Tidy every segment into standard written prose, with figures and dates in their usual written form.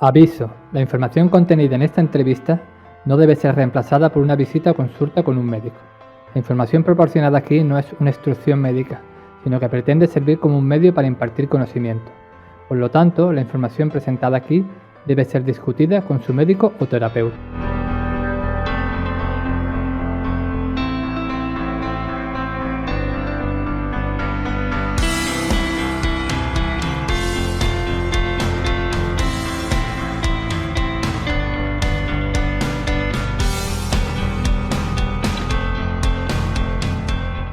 Aviso: la información contenida en esta entrevista no debe ser reemplazada por una visita o consulta con un médico. La información proporcionada aquí no es una instrucción médica, sino que pretende servir como un medio para impartir conocimiento. Por lo tanto, la información presentada aquí debe ser discutida con su médico o terapeuta.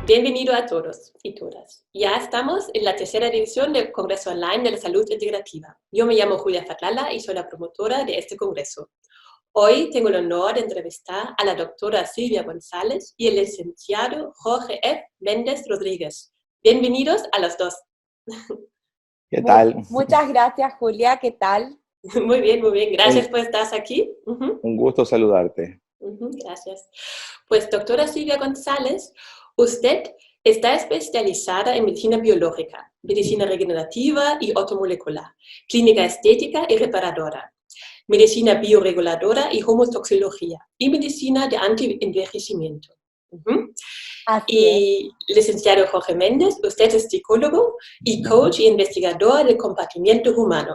Bienvenido a todos y todas. Ya estamos en la tercera edición del Congreso Online de la Salud Integrativa. Yo me llamo Julia Fatlala y soy la promotora de este congreso. Hoy tengo el honor de entrevistar a la doctora Silvia González y el licenciado Jorge F. Méndez Rodríguez. Bienvenidos a los dos. ¿Qué tal? Muchas gracias, Julia. ¿Qué tal? Muy bien, muy bien. Gracias por estar aquí. Un gusto saludarte. Gracias. Pues, doctora Silvia González, usted está especializada en medicina biológica, medicina regenerativa y ortomolecular, clínica estética y reparadora, medicina bioreguladora y homotoxología, y medicina de anti-envejecimiento. Y licenciado Jorge Méndez, usted es psicólogo y coach y investigador del comportamiento humano.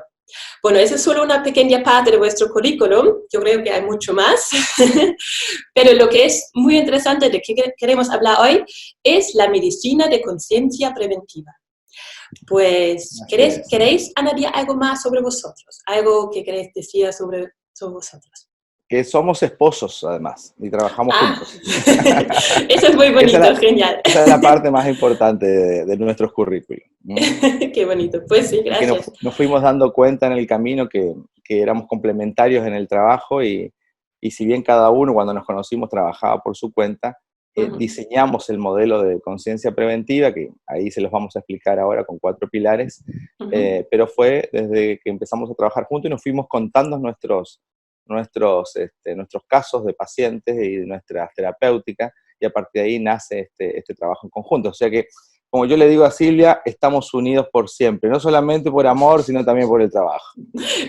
Bueno, esa es solo una pequeña parte de vuestro currículum, yo creo que hay mucho más, pero lo que es muy interesante de que queremos hablar hoy es la medicina de conciencia preventiva. Pues, ¿queréis añadir algo más sobre vosotros? ¿Algo que queréis decir sobre vosotros? Que somos esposos, además, y trabajamos juntos. Eso es muy bonito, genial. Esa es la parte más importante de nuestros currículos. Qué bonito, pues sí, gracias. Nos fuimos dando cuenta en el camino que éramos complementarios en el trabajo y si bien cada uno cuando nos conocimos trabajaba por su cuenta, diseñamos el modelo de conciencia preventiva, que ahí se los vamos a explicar ahora con 4 pilares, pero fue desde que empezamos a trabajar juntos y nos fuimos contando nuestros casos de pacientes y de nuestra terapéutica, y a partir de ahí nace este trabajo en conjunto. O sea que, como yo le digo a Silvia, estamos unidos por siempre, no solamente por amor, sino también por el trabajo.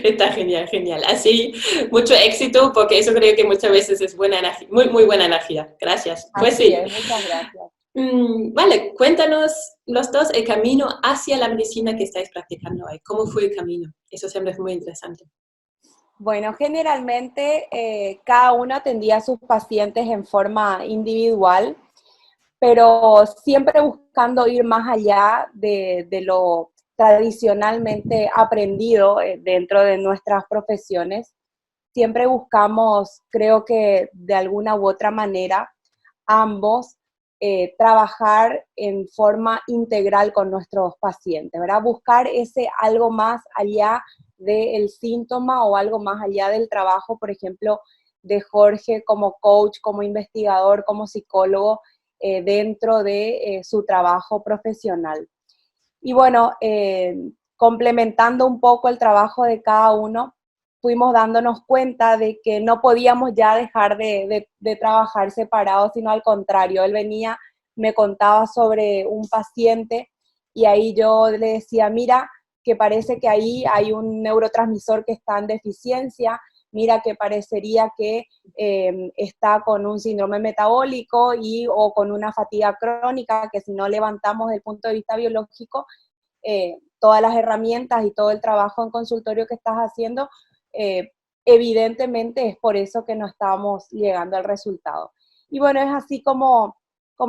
Está genial, genial. Así, mucho éxito, porque eso creo que muchas veces es buena energía, muy, muy buena energía. Gracias. Pues sí. Muchas gracias. Vale, cuéntanos los dos el camino hacia la medicina que estáis practicando hoy. ¿Cómo fue el camino? Eso siempre es muy interesante. Bueno, generalmente cada uno atendía a sus pacientes en forma individual, pero siempre buscando ir más allá de lo tradicionalmente aprendido dentro de nuestras profesiones. Siempre buscamos, creo que de alguna u otra manera, ambos trabajar en forma integral con nuestros pacientes, ¿verdad? Buscar ese algo más allá del síntoma o algo más allá del trabajo, por ejemplo, de Jorge como coach, como investigador, como psicólogo, dentro de su trabajo profesional. Y bueno, complementando un poco el trabajo de cada uno, fuimos dándonos cuenta de que no podíamos ya dejar de trabajar separados, sino al contrario. Él venía, me contaba sobre un paciente y ahí yo le decía, mira, que parece que ahí hay un neurotransmisor que está en deficiencia, mira que parecería que está con un síndrome metabólico o con una fatiga crónica, que si no levantamos desde el punto de vista biológico, todas las herramientas y todo el trabajo en consultorio que estás haciendo, evidentemente es por eso que no estamos llegando al resultado. Y bueno, es así como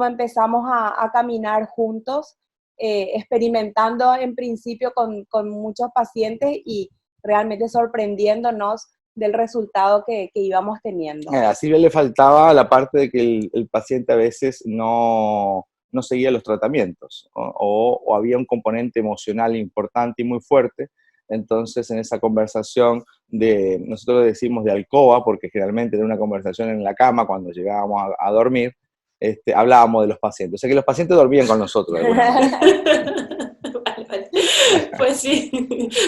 empezamos a caminar juntos, experimentando en principio con muchos pacientes y realmente sorprendiéndonos del resultado que íbamos teniendo. A Silvia le faltaba la parte de que el paciente a veces no seguía los tratamientos o había un componente emocional importante y muy fuerte. Entonces, en esa conversación nosotros decimos de alcoba, porque generalmente era una conversación en la cama cuando llegábamos a dormir, hablábamos de los pacientes. O sea que los pacientes dormían con nosotros de alguna manera. Vale. Pues sí.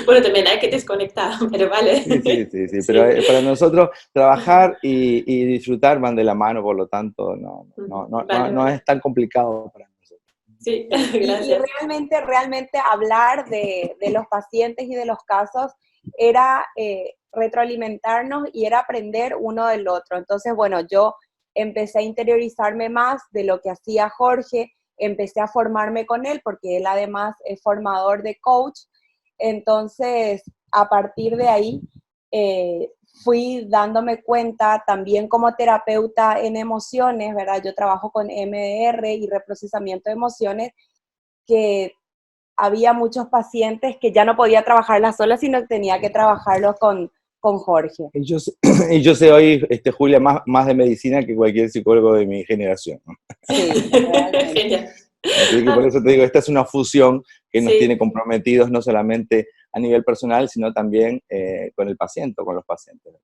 Bueno, también hay que desconectar, pero vale. Sí. Pero para nosotros trabajar y disfrutar van de la mano, por lo tanto no es tan complicado para nosotros. Sí, gracias. Y realmente hablar de los pacientes y de los casos era retroalimentarnos y era aprender uno del otro. Entonces, bueno, yo empecé a interiorizarme más de lo que hacía Jorge, empecé a formarme con él porque él además es formador de coach. Entonces, a partir de ahí, fui dándome cuenta también como terapeuta en emociones, ¿verdad? Yo trabajo con MDR y reprocesamiento de emociones, que había muchos pacientes que ya no podía trabajarlas sola, sino que tenía que trabajarlos con Jorge. Y yo sé hoy, Julia, más de medicina que cualquier psicólogo de mi generación, ¿no? Sí, realmente. Genial. Así que por eso te digo, esta es una fusión que nos Sí. tiene comprometidos no solamente a nivel personal, sino también con el paciente, con los pacientes.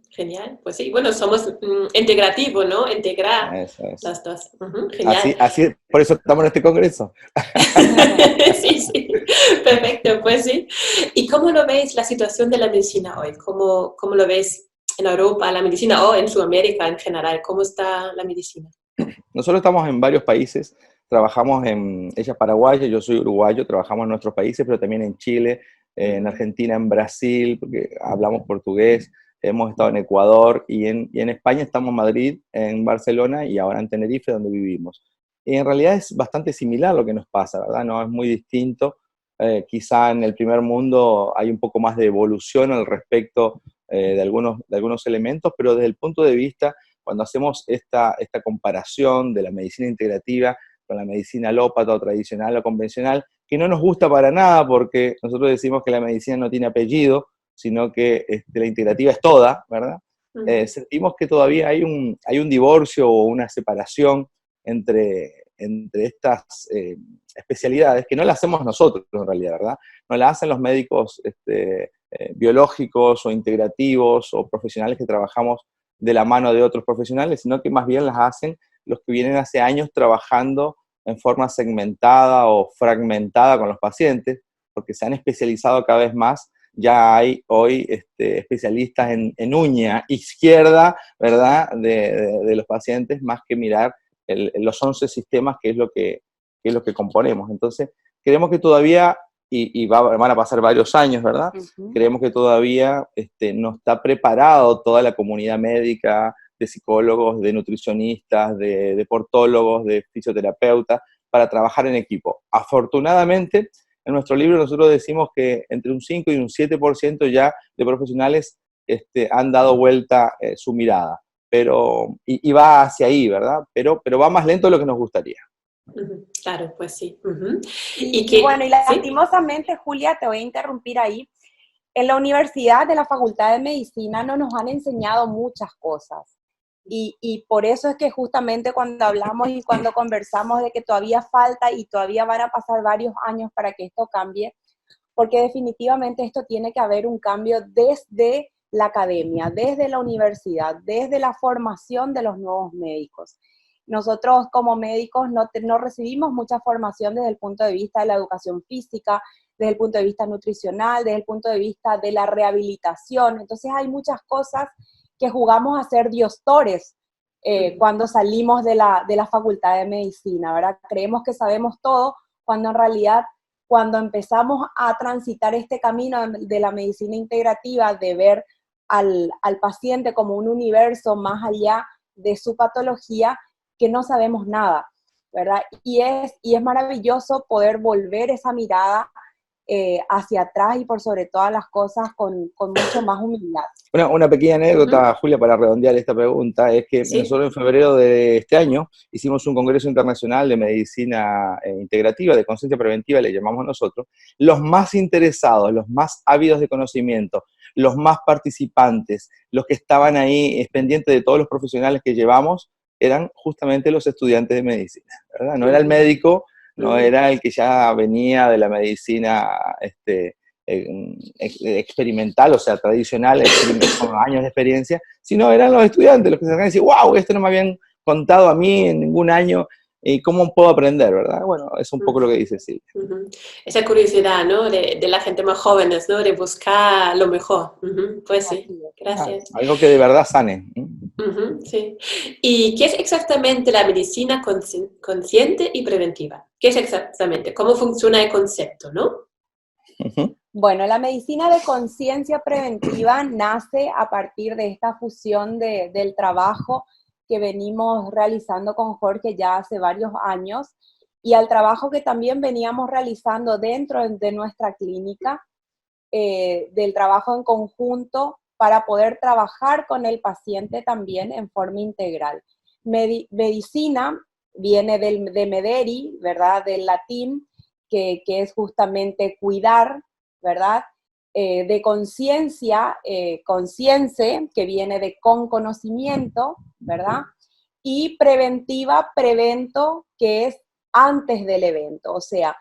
Genial, pues sí, bueno, somos integrativos, ¿no? Integrar Eso es. las dos. Genial. Así, por eso estamos en este congreso. Sí, sí, perfecto, pues sí. ¿Y cómo lo ves la situación de la medicina hoy? ¿Cómo lo ves en Europa, la medicina, o en Sudamérica en general? ¿Cómo está la medicina? Nosotros estamos en varios países, trabajamos ella es paraguaya, yo soy uruguayo, trabajamos en nuestros países, pero también en Chile, en Argentina, en Brasil, porque hablamos portugués, hemos estado en Ecuador y en España estamos en Madrid, en Barcelona y ahora en Tenerife, donde vivimos. Y en realidad es bastante similar lo que nos pasa, ¿verdad? No es muy distinto. Quizá en el primer mundo hay un poco más de evolución al respecto de algunos elementos, pero desde el punto de vista, cuando hacemos esta comparación de la medicina integrativa con la medicina alópata o tradicional o convencional, que no nos gusta para nada porque nosotros decimos que la medicina no tiene apellido, sino que la integrativa es toda, ¿verdad? Sentimos que todavía hay un divorcio o una separación entre estas especialidades, que no la hacemos nosotros en realidad, ¿verdad? No la hacen los médicos biológicos o integrativos o profesionales que trabajamos de la mano de otros profesionales, sino que más bien las hacen los que vienen hace años trabajando en forma segmentada o fragmentada con los pacientes, porque se han especializado cada vez más. Ya hay hoy especialistas en uña izquierda, ¿verdad?, de los pacientes, más que mirar los 11 sistemas, que es lo que componemos. Entonces, creemos que todavía, y van a pasar varios años, ¿verdad? Creemos que todavía no está preparado toda la comunidad médica, de psicólogos, de nutricionistas, de deportólogos, de fisioterapeutas, para trabajar en equipo. Afortunadamente, en nuestro libro nosotros decimos que entre un 5 y un 7% ya de profesionales han dado vuelta su mirada, y va hacia ahí, ¿verdad? Pero va más lento de lo que nos gustaría. Claro, pues sí. Y bueno, y ¿sí? lastimosamente, Julia, te voy a interrumpir ahí. En la universidad de la Facultad de Medicina no nos han enseñado muchas cosas. Y por eso es que justamente cuando hablamos y cuando conversamos de que todavía falta y todavía van a pasar varios años para que esto cambie, porque definitivamente esto tiene que haber un cambio desde la academia, desde la universidad, desde la formación de los nuevos médicos. Nosotros como médicos no recibimos mucha formación desde el punto de vista de la educación física, desde el punto de vista nutricional, desde el punto de vista de la rehabilitación. Entonces hay muchas cosas que jugamos a ser diostores cuando salimos de la Facultad de Medicina, ¿verdad? Creemos que sabemos todo, cuando en realidad, cuando empezamos a transitar este camino de la medicina integrativa, de ver al paciente como un universo más allá de su patología, que no sabemos nada, ¿verdad? Y es maravilloso poder volver esa mirada hacia atrás y por sobre todas las cosas con mucho más humildad. Una pequeña anécdota, Julia, para redondear esta pregunta, es que nosotros en febrero de este año hicimos un congreso internacional de medicina integrativa, de conciencia preventiva, le llamamos nosotros. Los más interesados, los más ávidos de conocimiento, los más participantes, los que estaban ahí pendientes de todos los profesionales que llevamos, eran justamente los estudiantes de medicina, ¿verdad? No era el médico, no era el que ya venía de la medicina experimental, o sea, tradicional, con años de experiencia, sino eran los estudiantes los que se acercan y decían, wow, esto no me habían contado a mí en ningún año, y cómo puedo aprender, ¿verdad? Bueno, es un poco lo que dice Silvia. Esa curiosidad, ¿no? De la gente más jóvenes, ¿no? De buscar lo mejor. Pues sí, gracias. Algo que de verdad sane. Sí. ¿Y qué es exactamente la medicina consciente y preventiva? ¿Qué es exactamente? ¿Cómo funciona el concepto, no? Bueno, la medicina de conciencia preventiva nace a partir de esta fusión del trabajo que venimos realizando con Jorge ya hace varios años y al trabajo que también veníamos realizando dentro de nuestra clínica, del trabajo en conjunto para poder trabajar con el paciente también en forma integral. Medicina viene de mederi, ¿verdad? Del latín, que es justamente cuidar, ¿verdad? De conciencia, conscience, que viene de con conocimiento, ¿verdad? Y preventiva, prevento, que es antes del evento, o sea,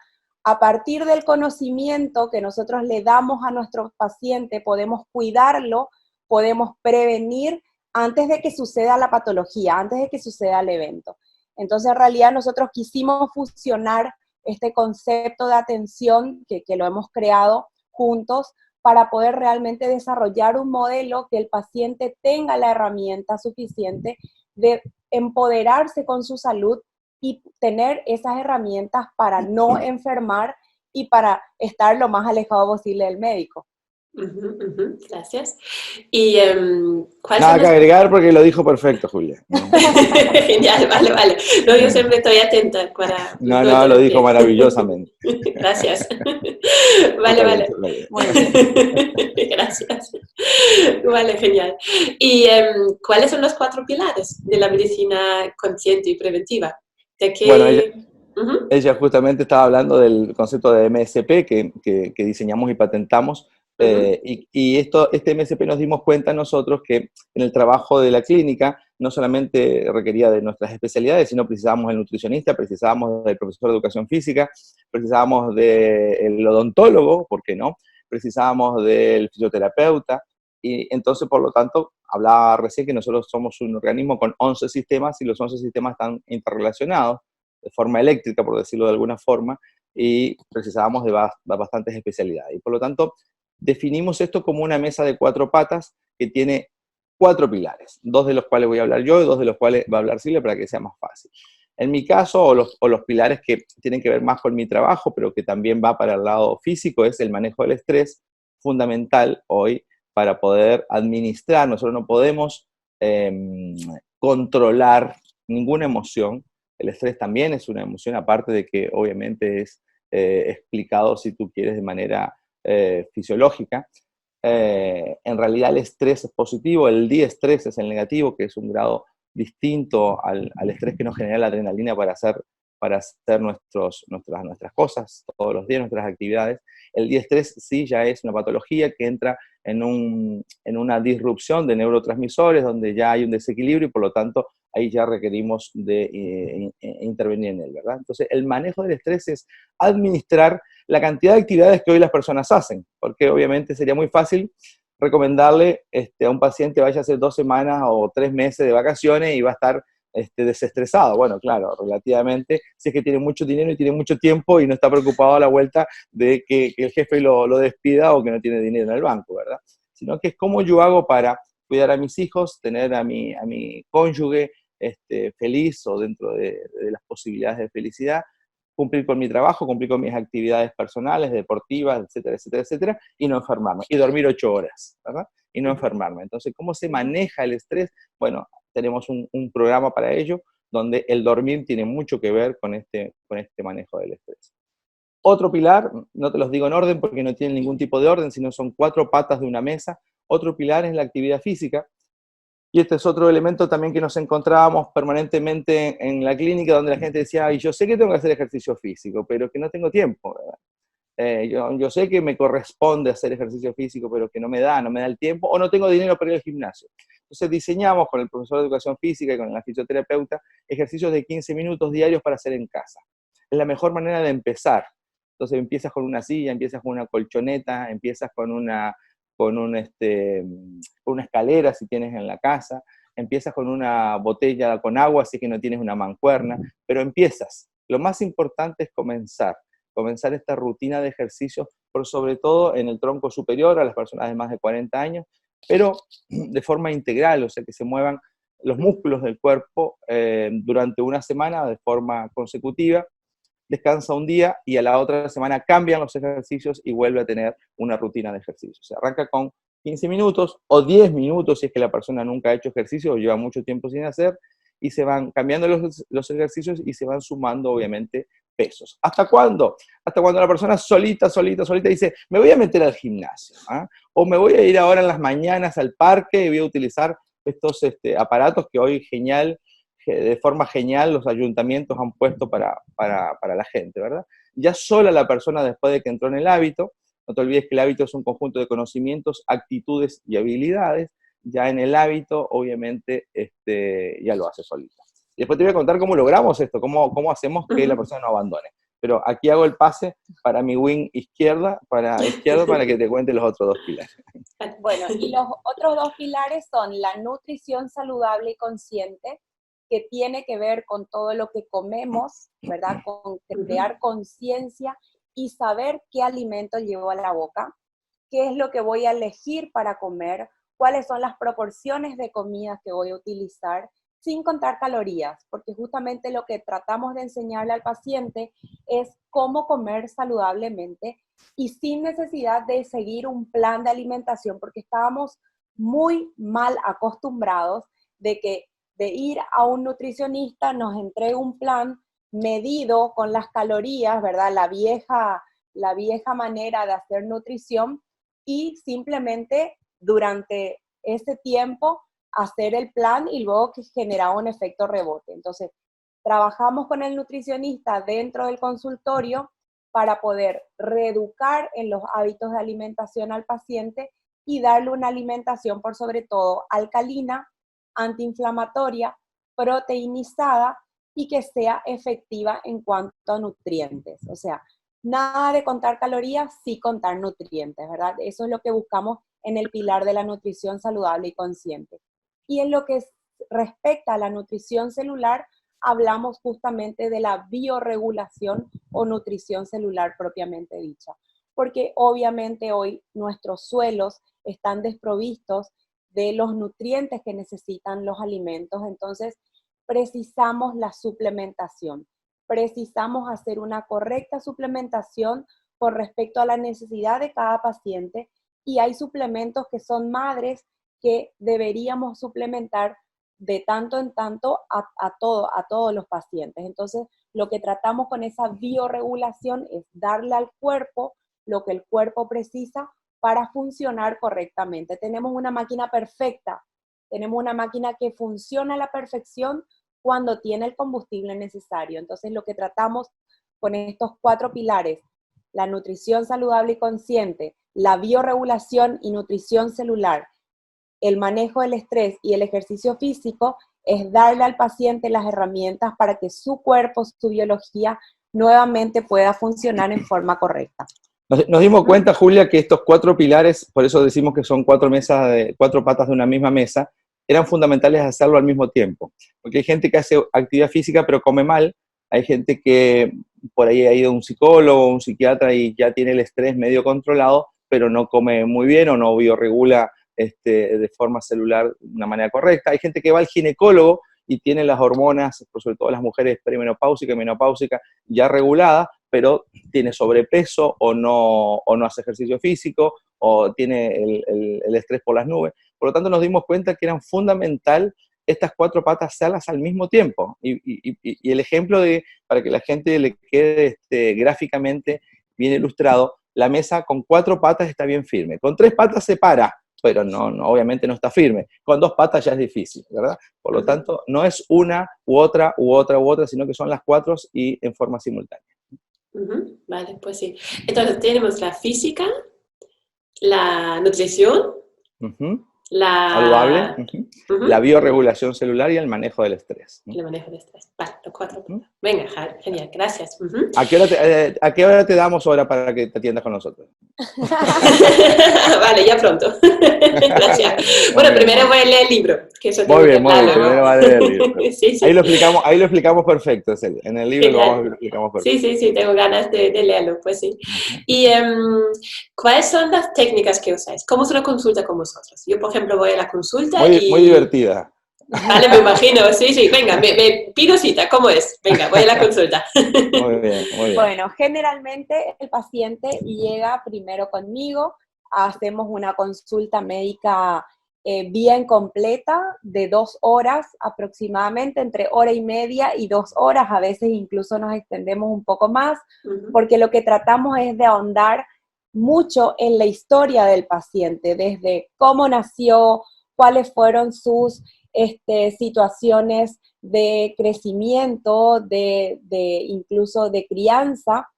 a partir del conocimiento que nosotros le damos a nuestro paciente, podemos cuidarlo, podemos prevenir antes de que suceda la patología, antes de que suceda el evento. Entonces, en realidad, nosotros quisimos fusionar este concepto de atención que lo hemos creado juntos para poder realmente desarrollar un modelo que el paciente tenga la herramienta suficiente de empoderarse con su salud y tener esas herramientas para no enfermar y para estar lo más alejado posible del médico. Gracias. ¿Y cuál Nada que agregar porque lo dijo perfecto, Julia. Genial, vale. No, yo siempre estoy atenta para... No, lo dijo maravillosamente. Gracias. Vale. Muy bien. Gracias. Vale, genial. ¿Y cuáles son los 4 pilares de la medicina consciente y preventiva? ¿De qué? Bueno, ella justamente estaba hablando del concepto de MSP que diseñamos y patentamos. Y este MSP nos dimos cuenta nosotros que en el trabajo de la clínica no solamente requería de nuestras especialidades, sino precisábamos del nutricionista, precisábamos del profesor de educación física, precisábamos del odontólogo, ¿por qué no? Precisábamos del fisioterapeuta, y entonces, por lo tanto, hablaba recién que nosotros somos un organismo con 11 sistemas y los 11 sistemas están interrelacionados de forma eléctrica, por decirlo de alguna forma, y precisábamos de bastantes especialidades. Y por lo tanto, definimos esto como una mesa de 4 patas que tiene 4 pilares, 2 de los cuales voy a hablar yo y 2 de los cuales va a hablar Silvia para que sea más fácil. En mi caso, o los pilares que tienen que ver más con mi trabajo, pero que también va para el lado físico, es el manejo del estrés, fundamental hoy para poder administrar. Nosotros no podemos controlar ninguna emoción. El estrés también es una emoción, aparte de que obviamente es explicado, si tú quieres, de manera fisiológica. En realidad el estrés es positivo, el diestrés es el negativo, que es un grado distinto al estrés que nos genera la adrenalina para hacer nuestras cosas todos los días, nuestras actividades. El diestrés sí ya es una patología que entra en una disrupción de neurotransmisores, donde ya hay un desequilibrio y por lo tanto ahí ya requerimos de intervenir en él, ¿verdad? Entonces, el manejo del estrés es administrar la cantidad de actividades que hoy las personas hacen, porque obviamente sería muy fácil recomendarle a un paciente vaya a hacer 2 semanas o 3 meses de vacaciones y va a estar desestresado. Bueno, claro, relativamente, si es que tiene mucho dinero y tiene mucho tiempo y no está preocupado a la vuelta de que el jefe lo despida o que no tiene dinero en el banco, ¿verdad? Sino que es cómo yo hago para cuidar a mis hijos, tener a mi cónyuge feliz o dentro de las posibilidades de felicidad, cumplir con mi trabajo, cumplir con mis actividades personales, deportivas, etcétera, etcétera, etcétera, y no enfermarme, y dormir 8 horas, ¿verdad? Y no enfermarme. Entonces, ¿cómo se maneja el estrés? Bueno, tenemos un programa para ello, donde el dormir tiene mucho que ver con este manejo del estrés. Otro pilar, no te los digo en orden porque no tienen ningún tipo de orden, sino son 4 patas de una mesa. Otro pilar es la actividad física. Y este es otro elemento también que nos encontrábamos permanentemente en la clínica, donde la gente decía, ay, yo sé que tengo que hacer ejercicio físico, pero que no tengo tiempo, ¿verdad? Yo sé que me corresponde hacer ejercicio físico, pero que no me da el tiempo, o no tengo dinero para ir al gimnasio. Entonces diseñamos con el profesor de educación física y con la fisioterapeuta ejercicios de 15 minutos diarios para hacer en casa. Es la mejor manera de empezar. Entonces empiezas con una silla, empiezas con una colchoneta, empiezas con una escalera si tienes en la casa, empiezas con una botella con agua si es que no tienes una mancuerna, pero empiezas. Lo más importante es comenzar esta rutina de ejercicios, por sobre todo en el tronco superior a las personas de más de 40 años, pero de forma integral, o sea, que se muevan los músculos del cuerpo durante una semana de forma consecutiva, descansa un día y a la otra semana cambian los ejercicios y vuelve a tener una rutina de ejercicio. Se arranca con 15 minutos o 10 minutos si es que la persona nunca ha hecho ejercicio o lleva mucho tiempo sin hacer, y se van cambiando los ejercicios y se van sumando, obviamente, pesos. ¿Hasta cuándo? Hasta cuando la persona solita dice, me voy a meter al gimnasio, ¿ah? O me voy a ir ahora en las mañanas al parque y voy a utilizar estos aparatos que hoy de forma genial los ayuntamientos han puesto para la gente, ¿verdad? Ya sola la persona, después de que entró en el hábito, no te olvides que el hábito es un conjunto de conocimientos, actitudes y habilidades, ya en el hábito, obviamente, ya lo hace solita. Y después te voy a contar cómo logramos esto, cómo hacemos que la persona no abandone. Pero aquí hago el pase para mi wing izquierda para que te cuente los otros 2 pilares. Bueno, y los otros 2 pilares son la nutrición saludable y consciente, que tiene que ver con todo lo que comemos, ¿verdad? Con crear conciencia y saber qué alimento llevo a la boca, qué es lo que voy a elegir para comer, cuáles son las proporciones de comidas que voy a utilizar, sin contar calorías, porque justamente lo que tratamos de enseñarle al paciente es cómo comer saludablemente y sin necesidad de seguir un plan de alimentación, porque estábamos muy mal acostumbrados de ir a un nutricionista nos entregue un plan medido con las calorías, ¿verdad? La vieja manera de hacer nutrición, y simplemente durante ese tiempo hacer el plan y luego que generaba un efecto rebote. Entonces, trabajamos con el nutricionista dentro del consultorio para poder reeducar en los hábitos de alimentación al paciente y darle una alimentación por sobre todo alcalina, antiinflamatoria, proteinizada y que sea efectiva en cuanto a nutrientes. O sea, nada de contar calorías, sí contar nutrientes, ¿verdad? Eso es lo que buscamos en el pilar de la nutrición saludable y consciente. Y en lo que respecta a la nutrición celular, hablamos justamente de la biorregulación o nutrición celular propiamente dicha, porque obviamente hoy nuestros suelos están desprovistos de los nutrientes que necesitan los alimentos, entonces precisamos la suplementación, precisamos hacer una correcta suplementación con respecto a la necesidad de cada paciente, y hay suplementos que son madres que deberíamos suplementar de tanto en tanto a todos los pacientes. Entonces, lo que tratamos con esa biorregulación es darle al cuerpo lo que el cuerpo precisa para funcionar correctamente. Tenemos una máquina perfecta, tenemos una máquina que funciona a la perfección cuando tiene el combustible necesario. Entonces, lo que tratamos con estos 4 pilares, la nutrición saludable y consciente, la biorregulación y nutrición celular, el manejo del estrés y el ejercicio físico, es darle al paciente las herramientas para que su cuerpo, su biología, nuevamente pueda funcionar en forma correcta. Nos dimos cuenta, Julia, que estos 4 pilares, por eso decimos que son 4 patas de una misma mesa, eran fundamentales hacerlo al mismo tiempo. Porque hay gente que hace actividad física pero come mal, hay gente que por ahí ha ido a un psicólogo, un psiquiatra y ya tiene el estrés medio controlado, pero no come muy bien o no bioregula de forma celular de una manera correcta. Hay gente que va al ginecólogo y tiene las hormonas, por sobre todo las mujeres perimenopáusicas y menopáusicas, ya reguladas, pero tiene sobrepeso o no hace ejercicio físico o tiene el estrés por las nubes. Por lo tanto, nos dimos cuenta que eran fundamental estas 4 patas hacerlas al mismo tiempo. Y el ejemplo para que la gente le quede gráficamente bien ilustrado, la mesa con 4 patas está bien firme. Con 3 patas se para, pero no, obviamente no está firme. Con 2 patas ya es difícil, ¿verdad? Por lo tanto, no es una u otra, sino que son las 4 y en forma simultánea. Vale, pues sí. Entonces tenemos la física, la nutrición, saludable, la biorregulación celular y el manejo del estrés. El manejo del estrés. Vale, los 4. Venga, genial, gracias. ¿A qué hora te damos hora para que te atiendas con nosotros? Vale, ya pronto. Gracias. Bueno, primero voy a leer el libro. Que eso muy bien, primero va a leer el libro. Sí. Ahí lo explicamos perfecto, en el libro lo explicamos perfecto. Sí, tengo ganas de leerlo, pues sí. ¿Y cuáles son las técnicas que usáis? ¿Cómo es una consulta con vosotros? Yo, por ejemplo, voy a la consulta muy divertida. Vale, me imagino, sí, venga, me pido cita, ¿cómo es? Venga, voy a la consulta. Muy bien, muy bien. Bueno, generalmente el paciente llega primero conmigo, hacemos una consulta médica bien completa de 2 horas aproximadamente, entre hora y media y 2 horas, a veces incluso nos extendemos un poco más, porque lo que tratamos es de ahondar mucho en la historia del paciente, desde cómo nació, cuáles fueron sus situaciones de crecimiento, incluso de crianza,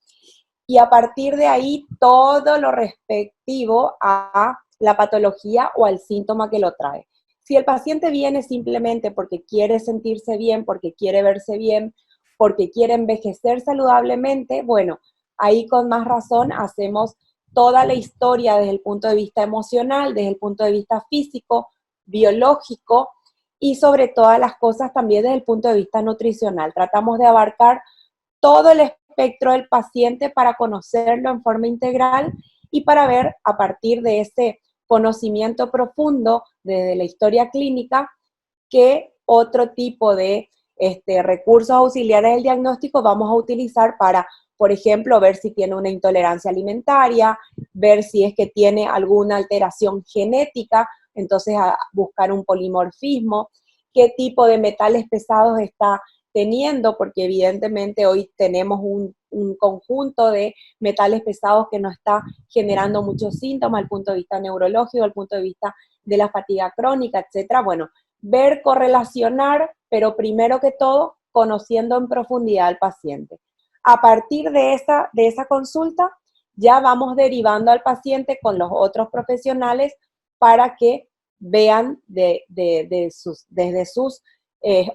y a partir de ahí todo lo respectivo a la patología o al síntoma que lo trae. Si el paciente viene simplemente porque quiere sentirse bien, porque quiere verse bien, porque quiere envejecer saludablemente, bueno, ahí con más razón hacemos toda la historia desde el punto de vista emocional, desde el punto de vista físico, biológico y sobre todas las cosas también desde el punto de vista nutricional. Tratamos de abarcar todo el espectro del paciente para conocerlo en forma integral y para ver a partir de ese conocimiento profundo de la historia clínica qué otro tipo de recursos auxiliares del diagnóstico vamos a utilizar para, por ejemplo, ver si tiene una intolerancia alimentaria, ver si es que tiene alguna alteración genética, entonces a buscar un polimorfismo, qué tipo de metales pesados está teniendo, porque evidentemente hoy tenemos un conjunto de metales pesados que nos está generando muchos síntomas al punto de vista neurológico, al punto de vista de la fatiga crónica, etcétera. Bueno, ver, correlacionar, pero primero que todo, conociendo en profundidad al paciente. A partir de esa consulta, ya vamos derivando al paciente con los otros profesionales para que vean desde sus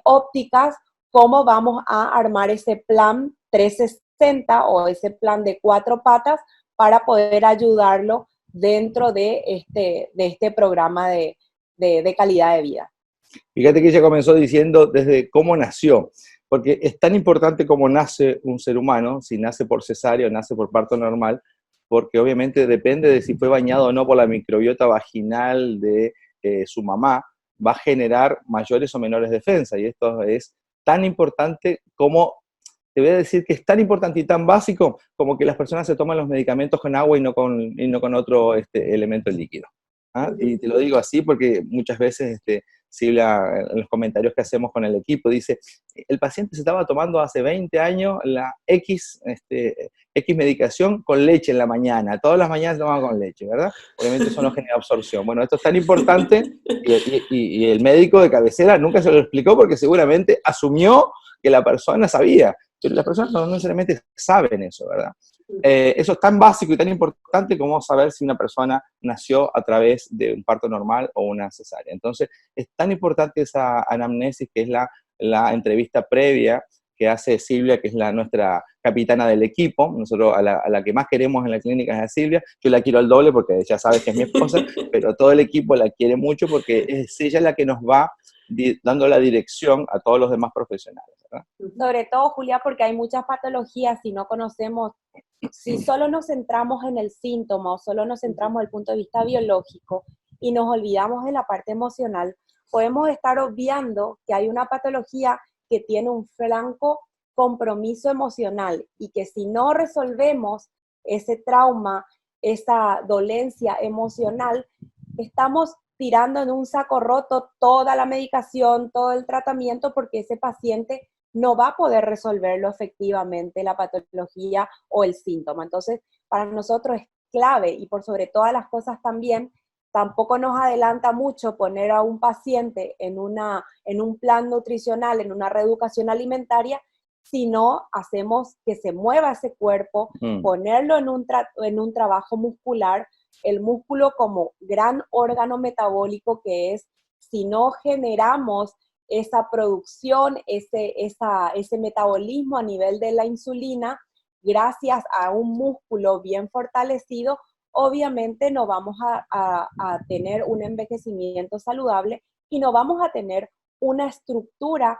ópticas cómo vamos a armar ese plan 360 o ese plan de 4 patas para poder ayudarlo dentro de este programa de calidad de vida. Fíjate que ella comenzó diciendo desde cómo nació, porque es tan importante cómo nace un ser humano, si nace por cesárea o nace por parto normal, porque obviamente depende de si fue bañado o no por la microbiota vaginal de su mamá, va a generar mayores o menores defensas, y esto es tan importante como, te voy a decir que es tan importante y tan básico como que las personas se toman los medicamentos con agua y no con otro elemento líquido. ¿Ah? Y te lo digo así porque muchas veces Silvia, en los comentarios que hacemos con el equipo, dice, el paciente se estaba tomando hace 20 años la X medicación con leche en la mañana, todas las mañanas se tomaba con leche, ¿verdad? Obviamente eso no genera absorción. Bueno, esto es tan importante y el médico de cabecera nunca se lo explicó porque seguramente asumió que la persona sabía, pero las personas no necesariamente saben eso, ¿verdad? Eso es tan básico y tan importante como saber si una persona nació a través de un parto normal o una cesárea. Entonces, es tan importante esa anamnesis que es la entrevista previa que hace Silvia, que es nuestra capitana del equipo. Nosotros a la que más queremos en la clínica es a Silvia. Yo la quiero al doble porque ya sabes que es mi esposa, pero todo el equipo la quiere mucho porque es ella la que nos va dando la dirección a todos los demás profesionales, ¿verdad? Sobre todo, Julia, porque hay muchas patologías, si no conocemos, si solo nos centramos en el síntoma o solo nos centramos desde el punto de vista biológico y nos olvidamos de la parte emocional, podemos estar obviando que hay una patología que tiene un franco compromiso emocional y que si no resolvemos ese trauma, esa dolencia emocional, estamos tirando en un saco roto toda la medicación, todo el tratamiento, porque ese paciente no va a poder resolverlo efectivamente, la patología o el síntoma. Entonces, para nosotros es clave y por sobre todas las cosas también, tampoco nos adelanta mucho poner a un paciente en un plan nutricional, en una reeducación alimentaria, si no hacemos que se mueva ese cuerpo, ponerlo en un trabajo muscular, el músculo como gran órgano metabólico que es, si no generamos esa producción, ese metabolismo a nivel de la insulina, gracias a un músculo bien fortalecido, obviamente no vamos a tener un envejecimiento saludable y no vamos a tener una estructura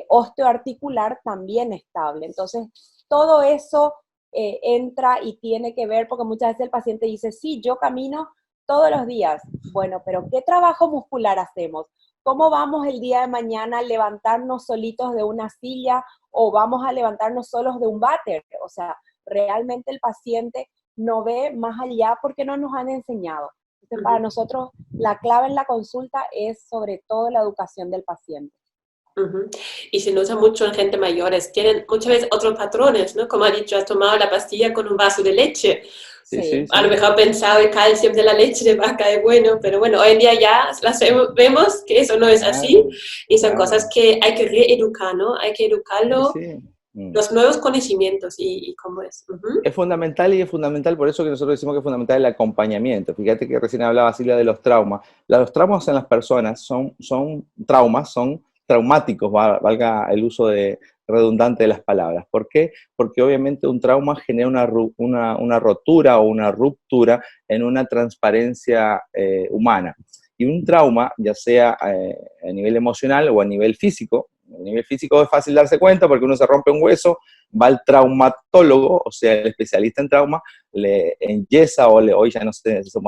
osteoarticular también estable. Entonces, todo eso entra y tiene que ver, porque muchas veces el paciente dice, sí, yo camino todos los días. Bueno, pero ¿qué trabajo muscular hacemos? ¿cómo vamos el día de mañana a levantarnos solitos de una silla o vamos a levantarnos solos de un váter? O sea, realmente el paciente no ve más allá porque no nos han enseñado. Entonces, para nosotros, la clave en la consulta es sobre todo la educación del paciente. Y se nota mucho en gente mayores, tienen muchas veces otros patrones, ¿no? Como ha dicho, has tomado la pastilla con un vaso de leche. Sí. A lo mejor pensaba el calcio de la leche de vaca es bueno, pero bueno, hoy en día ya vemos que eso no es así y son cosas que hay que reeducar, ¿no? Hay que educarlo, los nuevos conocimientos y cómo es. Es fundamental y es fundamental, por eso que nosotros decimos que es fundamental el acompañamiento. Fíjate que recién hablaba Silvia de los traumas. Los traumas en las personas son traumáticos, valga el uso redundante de las palabras. ¿Por qué? Porque obviamente un trauma genera una rotura o una ruptura en una transparencia humana. Y un trauma, ya sea a nivel emocional o a nivel físico es fácil darse cuenta porque uno se rompe un hueso, va al traumatólogo, o sea, el especialista en trauma, le enyesa hoy ya no sé, se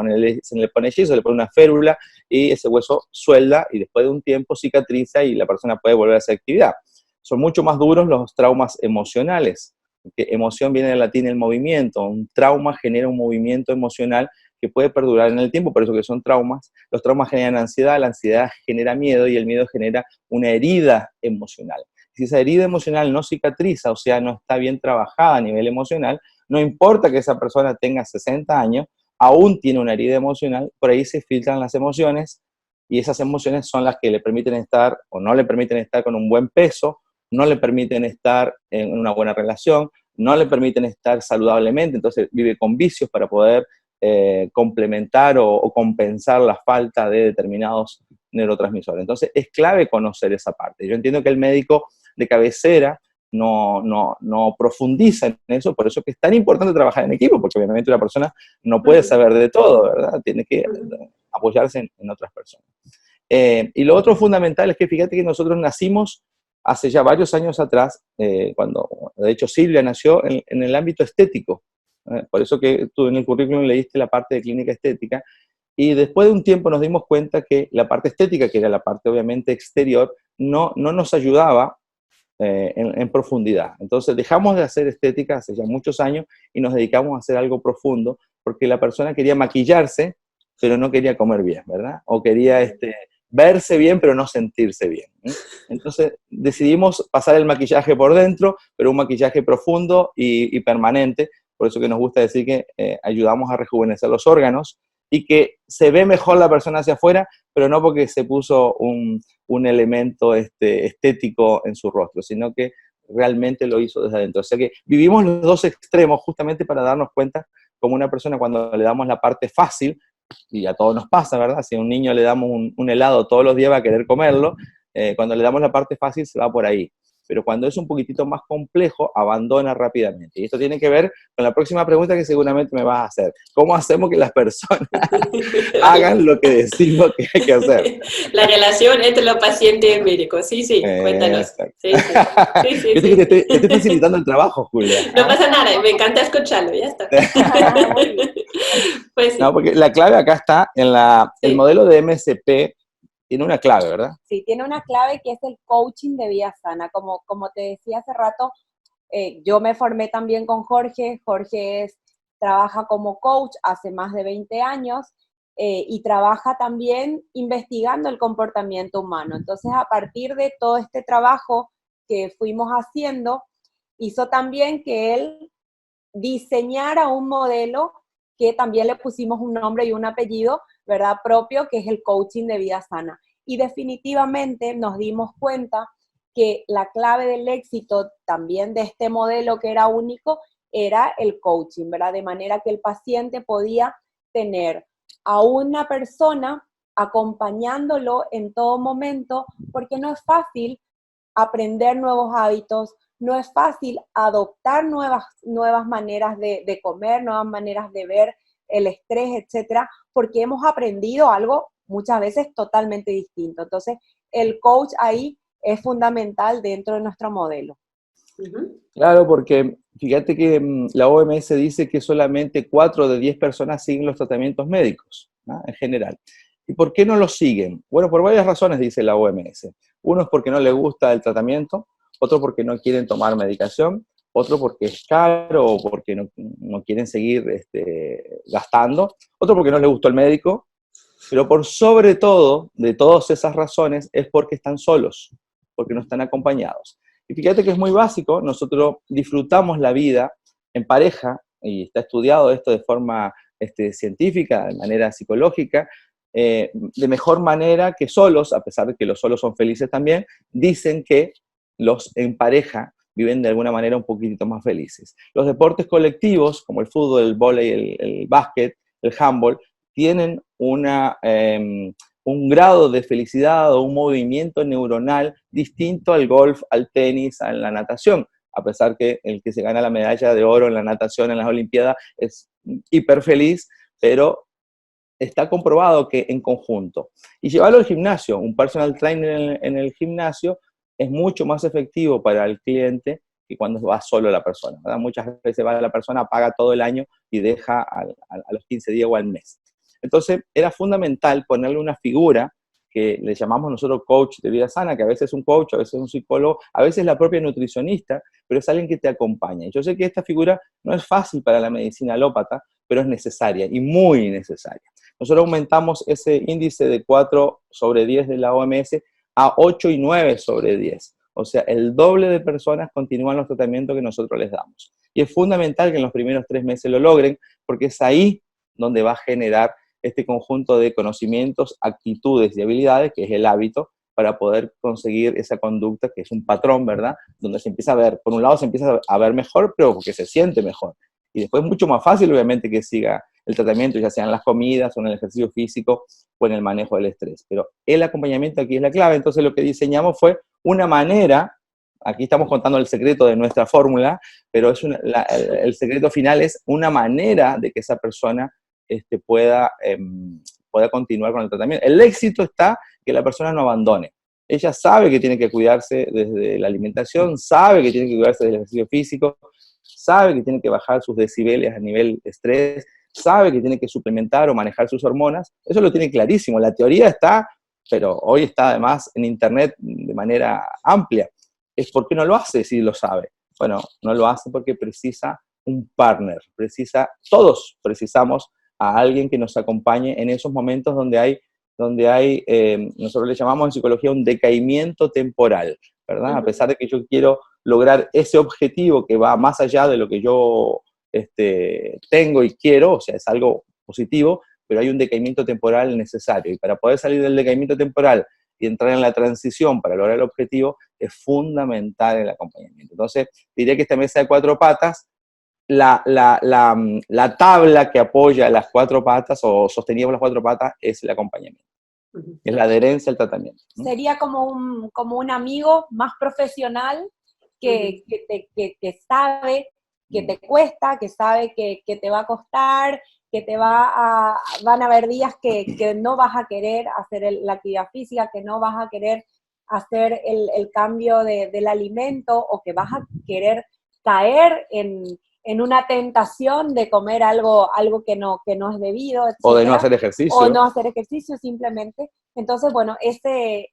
le pone yeso, le pone una férula y ese hueso suelda y después de un tiempo cicatriza y la persona puede volver a hacer actividad. Son mucho más duros los traumas emocionales, porque emoción viene del latín el movimiento, un trauma genera un movimiento emocional que puede perdurar en el tiempo, por eso que son traumas. Los traumas generan ansiedad, la ansiedad genera miedo y el miedo genera una herida emocional. Si esa herida emocional no cicatriza, o sea, no está bien trabajada a nivel emocional, no importa que esa persona tenga 60 años, aún tiene una herida emocional, por ahí se filtran las emociones y esas emociones son las que le permiten estar o no le permiten estar con un buen peso, no le permiten estar en una buena relación, no le permiten estar saludablemente, entonces vive con vicios para poder complementar o compensar la falta de determinados neurotransmisores. Entonces es clave conocer esa parte. Yo entiendo que el médico de cabecera no profundiza en eso, por eso que es tan importante trabajar en equipo, porque obviamente una persona no puede saber de todo, ¿verdad? Tiene que apoyarse en otras personas. Y lo otro fundamental es que fíjate que nosotros nacimos hace ya varios años atrás, cuando de hecho Silvia nació en el ámbito estético. Por eso que tú en el currículum leíste la parte de clínica estética, y después de un tiempo nos dimos cuenta que la parte estética, que era la parte obviamente exterior, no nos ayudaba en profundidad. Entonces dejamos de hacer estética hace ya muchos años y nos dedicamos a hacer algo profundo, porque la persona quería maquillarse, pero no quería comer bien, ¿verdad? O quería verse bien, pero no sentirse bien. Entonces decidimos pasar el maquillaje por dentro, pero un maquillaje profundo y permanente. Por eso que nos gusta decir que ayudamos a rejuvenecer los órganos y que se ve mejor la persona hacia afuera, pero no porque se puso un elemento estético en su rostro, sino que realmente lo hizo desde adentro. O sea que vivimos los dos extremos justamente para darnos cuenta como una persona cuando le damos la parte fácil, y a todos nos pasa, ¿verdad? Si a un niño le damos un helado todos los días va a querer comerlo, cuando le damos la parte fácil se va por ahí. Pero cuando es un poquitito más complejo, abandona rápidamente. Y esto tiene que ver con la próxima pregunta que seguramente me vas a hacer. ¿Cómo hacemos que las personas hagan lo que decimos que hay que hacer? La relación entre los pacientes y el médico. Sí, cuéntanos. Sí. Yo sé que te estoy facilitando el trabajo, Julia. No pasa nada, me encanta escucharlo, ya está. Pues sí. No, porque la clave acá está en el modelo de MSP. Tiene una clave, ¿verdad? Sí, tiene una clave que es el coaching de vida sana. Como te decía hace rato, yo me formé también con Jorge. Jorge trabaja como coach hace más de 20 años y trabaja también investigando el comportamiento humano. Entonces, a partir de todo este trabajo que fuimos haciendo, hizo también que él diseñara un modelo que también le pusimos un nombre y un apellido, ¿verdad? Propio, que es el coaching de vida sana. Y definitivamente nos dimos cuenta que la clave del éxito también de este modelo que era único era el coaching, ¿verdad? De manera que el paciente podía tener a una persona acompañándolo en todo momento, porque no es fácil aprender nuevos hábitos, no es fácil adoptar nuevas maneras de comer, nuevas maneras de ver el estrés, etcétera, porque hemos aprendido algo muchas veces totalmente distinto. Entonces, el coach ahí es fundamental dentro de nuestro modelo. Claro, porque fíjate que la OMS dice que solamente 4 de 10 personas siguen los tratamientos médicos, ¿no? En general. ¿Y por qué no lo siguen? Bueno, por varias razones, dice la OMS. Uno es porque no les gusta el tratamiento, otro porque no quieren tomar medicación, otro porque es caro o porque no quieren seguir gastando, otro porque no les gustó el médico, pero por sobre todo, de todas esas razones, es porque están solos, porque no están acompañados. Y fíjate que es muy básico, nosotros disfrutamos la vida en pareja, y está estudiado esto de forma científica, de manera psicológica, de mejor manera que solos, a pesar de que los solos son felices también, dicen que los en pareja viven de alguna manera un poquitito más felices. Los deportes colectivos, como el fútbol, el vóley, el básquet, el handball, tienen un grado de felicidad o un movimiento neuronal distinto al golf, al tenis, a la natación, a pesar que el que se gana la medalla de oro en la natación en las Olimpiadas es hiper feliz, pero está comprobado que en conjunto. Y llevarlo al gimnasio, un personal trainer en el gimnasio es mucho más efectivo para el cliente que cuando va solo la persona, ¿verdad? Muchas veces va la persona, paga todo el año y deja a los 15 días o al mes. Entonces, era fundamental ponerle una figura que le llamamos nosotros coach de vida sana, que a veces es un coach, a veces es un psicólogo, a veces es la propia nutricionista, pero es alguien que te acompaña. Y yo sé que esta figura no es fácil para la medicina alópata, pero es necesaria y muy necesaria. Nosotros aumentamos ese índice de 4/10 de la OMS a 8 y 9/10. O sea, el doble de personas continúan los tratamientos que nosotros les damos. Y es fundamental que en los primeros 3 meses lo logren, porque es ahí donde va a generar este conjunto de conocimientos, actitudes y habilidades, que es el hábito, para poder conseguir esa conducta que es un patrón, ¿verdad? Donde se empieza a ver, por un lado se empieza a ver mejor, pero porque se siente mejor. Y después es mucho más fácil, obviamente, que siga el tratamiento, ya sea en las comidas, o en el ejercicio físico, o en el manejo del estrés. Pero el acompañamiento aquí es la clave. Entonces lo que diseñamos fue una manera, aquí estamos contando el secreto de nuestra fórmula, pero es el secreto final es una manera de que esa persona pueda continuar con el tratamiento. El éxito está que la persona no abandone. Ella sabe que tiene que cuidarse desde la alimentación, sabe que tiene que cuidarse del ejercicio físico, sabe que tiene que bajar sus decibeles a nivel estrés, sabe que tiene que suplementar o manejar sus hormonas. Eso lo tiene clarísimo. La teoría está, pero hoy está además en internet de manera amplia. Es ¿por qué no lo hace si lo sabe? Bueno, no lo hace porque precisa un partner, todos precisamos a alguien que nos acompañe en esos momentos donde hay nosotros le llamamos en psicología un decaimiento temporal, ¿verdad? A pesar de que yo quiero lograr ese objetivo que va más allá de lo que yo tengo y quiero, o sea, es algo positivo, pero hay un decaimiento temporal necesario. Y para poder salir del decaimiento temporal y entrar en la transición para lograr el objetivo, es fundamental el acompañamiento. Entonces, diría que esta mesa de 4 patas, la tabla que apoya las 4 patas o sostenida por las 4 patas es el acompañamiento. Es la adherencia al tratamiento. Sería como un amigo más profesional que sabe que te cuesta, que sabe que te va a costar, que van a haber días que no vas a querer hacer la actividad física, que no vas a querer hacer el cambio del alimento, o que vas a querer caer en una tentación de comer algo que no es debido, etc. O de no hacer ejercicio. O no hacer ejercicio simplemente. Entonces, bueno, ese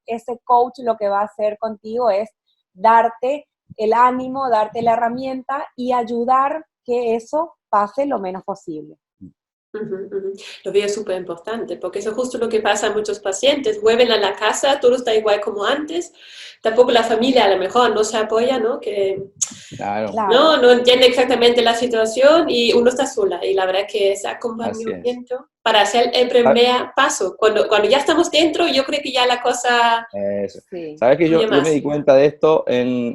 coach lo que va a hacer contigo es darte el ánimo, darte la herramienta y ayudar que eso pase lo menos posible. Lo veo súper importante, porque eso es justo lo que pasa a muchos pacientes. Vuelven a la casa, todo está igual como antes. Tampoco la familia a lo mejor no se apoya, ¿no? Que claro. no entiende exactamente la situación y uno está sola. Y la verdad que ese acompañamiento para hacer el primer paso. Cuando ya estamos dentro, yo creo que ya la cosa... Eso. Sí. ¿Sabes que yo me di cuenta de esto en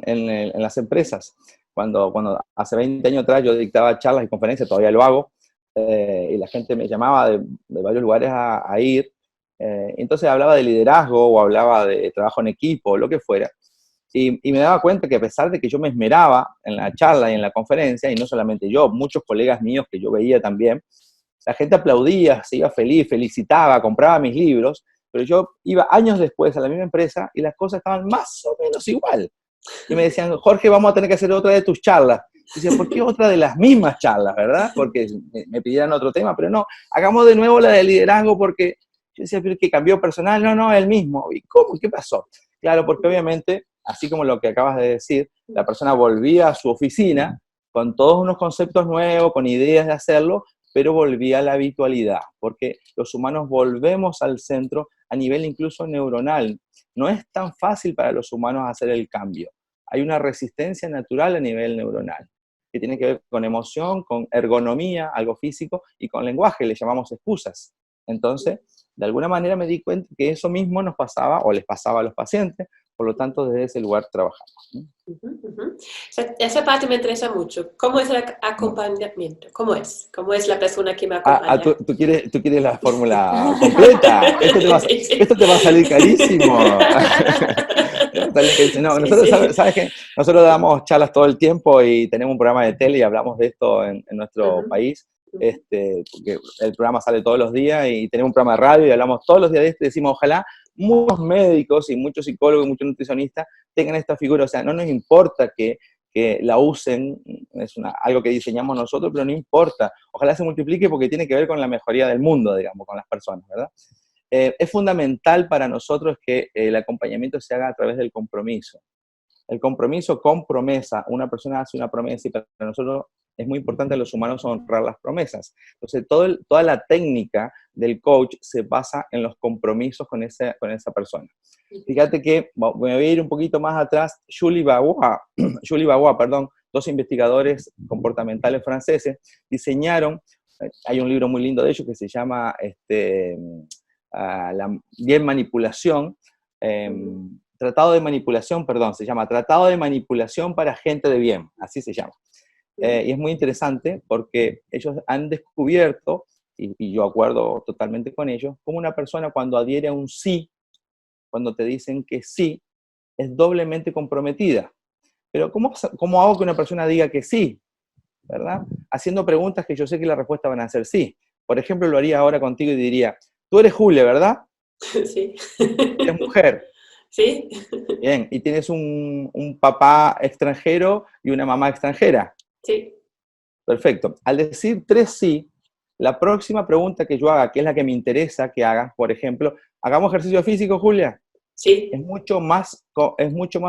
las empresas? Cuando hace 20 años atrás yo dictaba charlas y conferencias, todavía lo hago, y la gente me llamaba de varios lugares a ir, entonces hablaba de liderazgo o hablaba de trabajo en equipo, lo que fuera, y me daba cuenta que a pesar de que yo me esmeraba en la charla y en la conferencia, y no solamente yo, muchos colegas míos que yo veía también, la gente aplaudía, se iba feliz, felicitaba, compraba mis libros, pero yo iba años después a la misma empresa y las cosas estaban más o menos igual. Y me decían, Jorge, vamos a tener que hacer otra de tus charlas. Y decía, ¿por qué otra de las mismas charlas, verdad? Porque me pidieran otro tema, pero no, hagamos de nuevo la de liderazgo porque Yo decía, ¿pero qué cambió personal? No, no, el mismo. ¿Y cómo? ¿Qué pasó? Claro, porque obviamente, así como lo que acabas de decir, la persona volvía a su oficina con todos unos conceptos nuevos, con ideas de hacerlo, pero volvía a la habitualidad, porque los humanos volvemos al centro a nivel incluso neuronal. No es tan fácil para los humanos hacer el cambio. Hay una resistencia natural a nivel neuronal, que tiene que ver con emoción, con ergonomía, algo físico, y con lenguaje, le llamamos excusas. Entonces, de alguna manera me di cuenta que eso mismo nos pasaba, o les pasaba a los pacientes, por lo tanto, desde ese lugar trabajamos. Esa parte me interesa mucho. ¿Cómo es el acompañamiento? ¿Cómo es? ¿Cómo es la persona que me acompaña? ¿Tú quieres la fórmula completa? Esto te va a salir carísimo. No, nosotros, Sí. ¿sabes qué? Nosotros damos charlas todo el tiempo y tenemos un programa de tele y hablamos de esto en nuestro país. Porque el programa sale todos los días y tenemos un programa de radio y hablamos todos los días de esto y decimos, ojalá muchos médicos y muchos psicólogos y muchos nutricionistas tengan esta figura. O sea, no nos importa que la usen, es algo que diseñamos nosotros, pero no importa. Ojalá se multiplique porque tiene que ver con la mejoría del mundo, digamos, con las personas, ¿verdad? Es fundamental para nosotros que el acompañamiento se haga a través del compromiso. El compromiso con promesa, una persona hace una promesa y para nosotros es muy importante a los humanos honrar las promesas. Entonces, toda la técnica del coach se basa en los compromisos con esa persona. Fíjate que me voy a ir un poquito más atrás. Julie Bawa, dos investigadores comportamentales franceses, diseñaron, hay un libro muy lindo de ellos que se llama la bien manipulación, Tratado de Manipulación, se llama Tratado de Manipulación para Gente de Bien, así se llama. Y es muy interesante porque ellos han descubierto, y yo acuerdo totalmente con ellos, cómo una persona cuando adhiere a un sí, cuando te dicen que sí, es doblemente comprometida. Pero ¿cómo hago que una persona diga que sí? ¿Verdad? Haciendo preguntas que yo sé que la respuesta van a ser sí. Por ejemplo, lo haría ahora contigo y diría, tú eres Julia, ¿verdad? Sí. Eres mujer. Sí. Bien, y tienes un papá extranjero y una mamá extranjera. Sí. Perfecto. Al decir 3 sí, la próxima pregunta que yo haga, que es la que me interesa que hagas, por ejemplo, ¿hagamos ejercicio físico, Julia? Sí. Es mucho más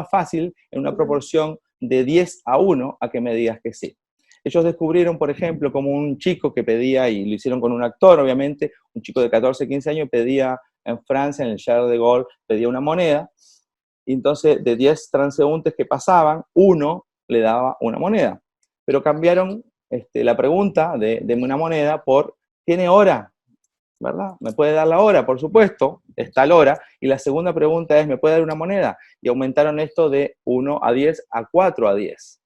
fácil en una proporción de 10-1 a que me digas que sí. Ellos descubrieron, por ejemplo, como un chico que pedía, y lo hicieron con un actor, obviamente, un chico de 14, 15 años pedía en Francia, en el Charles de Gaulle, pedía una moneda, y entonces de 10 transeúntes que pasaban, uno le daba una moneda. Pero cambiaron la pregunta de una moneda por, ¿tiene hora? ¿Verdad? ¿Me puede dar la hora? Por supuesto, está la hora. Y la segunda pregunta es, ¿me puede dar una moneda? Y aumentaron esto de 1 a 10 a 4 a 10.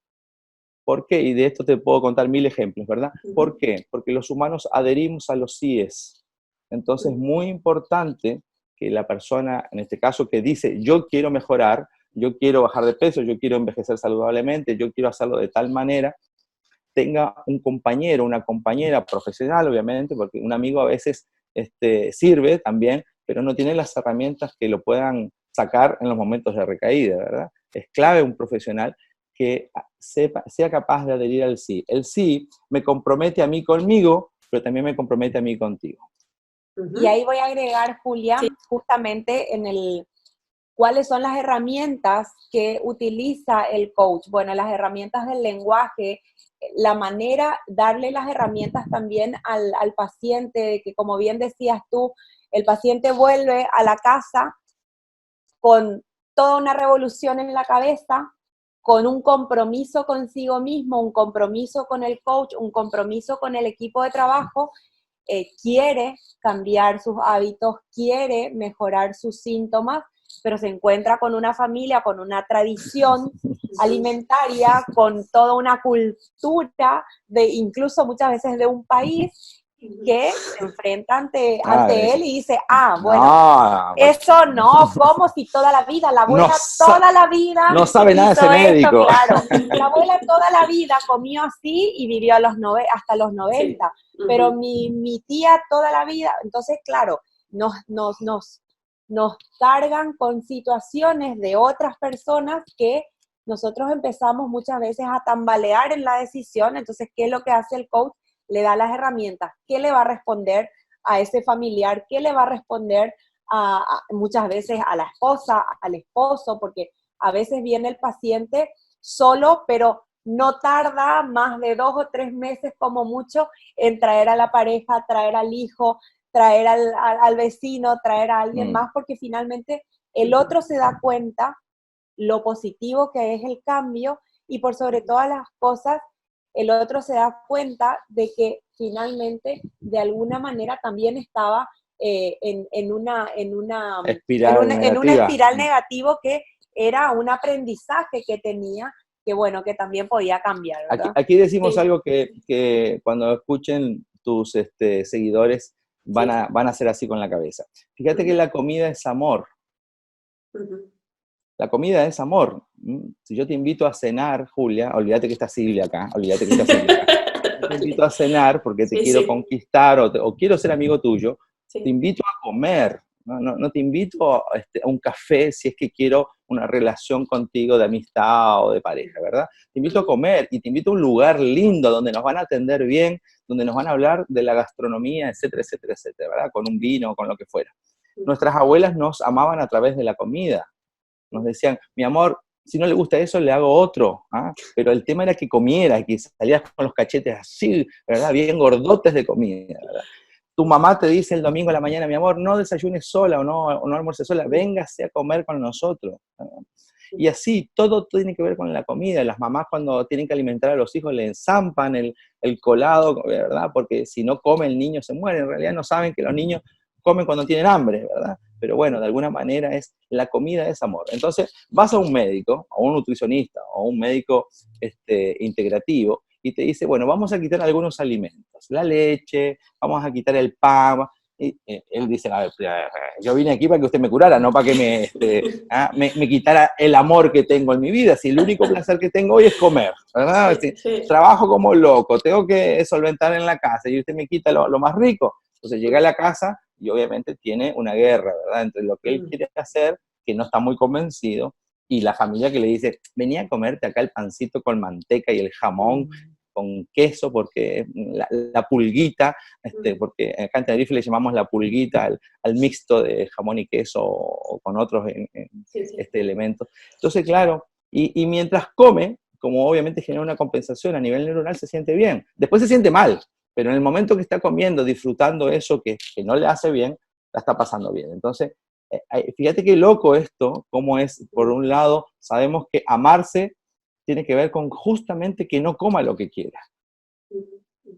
¿Por qué? Y de esto te puedo contar 1000 ejemplos, ¿verdad? ¿Por qué? Porque los humanos adherimos a los síes. Entonces es muy importante que la persona, en este caso, que dice, yo quiero mejorar, yo quiero bajar de peso, yo quiero envejecer saludablemente, yo quiero hacerlo de tal manera, tenga un compañero, una compañera profesional, obviamente, porque un amigo a veces sirve también, pero no tiene las herramientas que lo puedan sacar en los momentos de recaída, ¿verdad? Es clave un profesional que sea capaz de adherir al sí. El sí me compromete a mí conmigo, pero también me compromete a mí contigo. Y ahí voy a agregar, Julia, justamente cuáles son las herramientas que utiliza el coach. Bueno, las herramientas del lenguaje, la manera, darle las herramientas también al paciente, que como bien decías tú, el paciente vuelve a la casa con toda una revolución en la cabeza, con un compromiso consigo mismo, un compromiso con el coach, un compromiso con el equipo de trabajo, quiere cambiar sus hábitos, quiere mejorar sus síntomas, pero se encuentra con una familia, con una tradición alimentaria, con toda una cultura, incluso muchas veces de un país, que se enfrenta ante él y dice, bueno, eso no, como si toda la vida, la abuela toda la vida no sabe nada ese esto, médico. Claro, la abuela toda la vida comió así y vivió hasta los 90, pero mi tía toda la vida, entonces claro, nos cargan con situaciones de otras personas que nosotros empezamos muchas veces a tambalear en la decisión. Entonces, ¿qué es lo que hace el coach? Le da las herramientas. ¿Qué le va a responder a ese familiar que le va a responder muchas veces a la esposa, al esposo, porque a veces viene el paciente solo, pero no tarda más de 2 o 3 meses como mucho en traer a la pareja, traer al hijo, traer al vecino, traer a alguien más, porque finalmente el otro se da cuenta lo positivo que es el cambio y por sobre todas las cosas, el otro se da cuenta de que finalmente de alguna manera también estaba en una espiral negativa que era un aprendizaje que tenía, que bueno, que también podía cambiar, ¿verdad? Aquí decimos algo que cuando escuchen tus seguidores van a hacer así con la cabeza. Fíjate que la comida es amor. La comida es amor. Si yo te invito a cenar, Julia, olvídate que está Silvia acá, olvídate que está Silvia acá. Yo te invito a cenar porque te quiero conquistar o quiero ser amigo tuyo, te invito a comer. No te invito a un café si es que quiero una relación contigo de amistad o de pareja, ¿verdad? Te invito a comer y te invito a un lugar lindo donde nos van a atender bien, donde nos van a hablar de la gastronomía, etcétera, etcétera, etcétera, ¿verdad? Con un vino, con lo que fuera. Nuestras abuelas nos amaban a través de la comida. Nos decían, mi amor, si no le gusta eso, le hago otro. Pero el tema era que comiera, que salías con los cachetes así, ¿verdad? Bien gordotes de comida, ¿verdad? Tu mamá te dice el domingo a la mañana, mi amor, no desayunes sola o no almuerces sola, véngase a comer con nosotros. Y así, todo tiene que ver con la comida. Las mamás cuando tienen que alimentar a los hijos le enzampan el colado, ¿verdad? Porque si no come el niño se muere. En realidad no saben que los niños comen cuando tienen hambre, ¿verdad? Pero bueno, de alguna manera la comida es amor. Entonces, vas a un médico, a un nutricionista, o un médico integrativo, y te dice, bueno, vamos a quitar algunos alimentos, la leche, vamos a quitar el pan. Y él dice, a ver, yo vine aquí para que usted me curara, no para que me quitara el amor que tengo en mi vida. Si el único placer que tengo hoy es comer, ¿verdad? Trabajo como loco, tengo que solventar en la casa y usted me quita lo más rico. Entonces llega a la casa y obviamente tiene una guerra, ¿verdad? Entre lo que él quiere hacer, que no está muy convencido, y la familia que le dice, venía a comerte acá el pancito con manteca y el jamón con queso, porque la pulguita, porque acá en Tenerife le llamamos la pulguita al mixto de jamón y queso o con otros elementos. Entonces, claro, y mientras come, como obviamente genera una compensación a nivel neuronal, se siente bien. Después se siente mal, pero en el momento que está comiendo, disfrutando eso que no le hace bien, la está pasando bien. Entonces, fíjate qué loco esto, cómo es, por un lado, sabemos que amarse tiene que ver con justamente que no coma lo que quiera.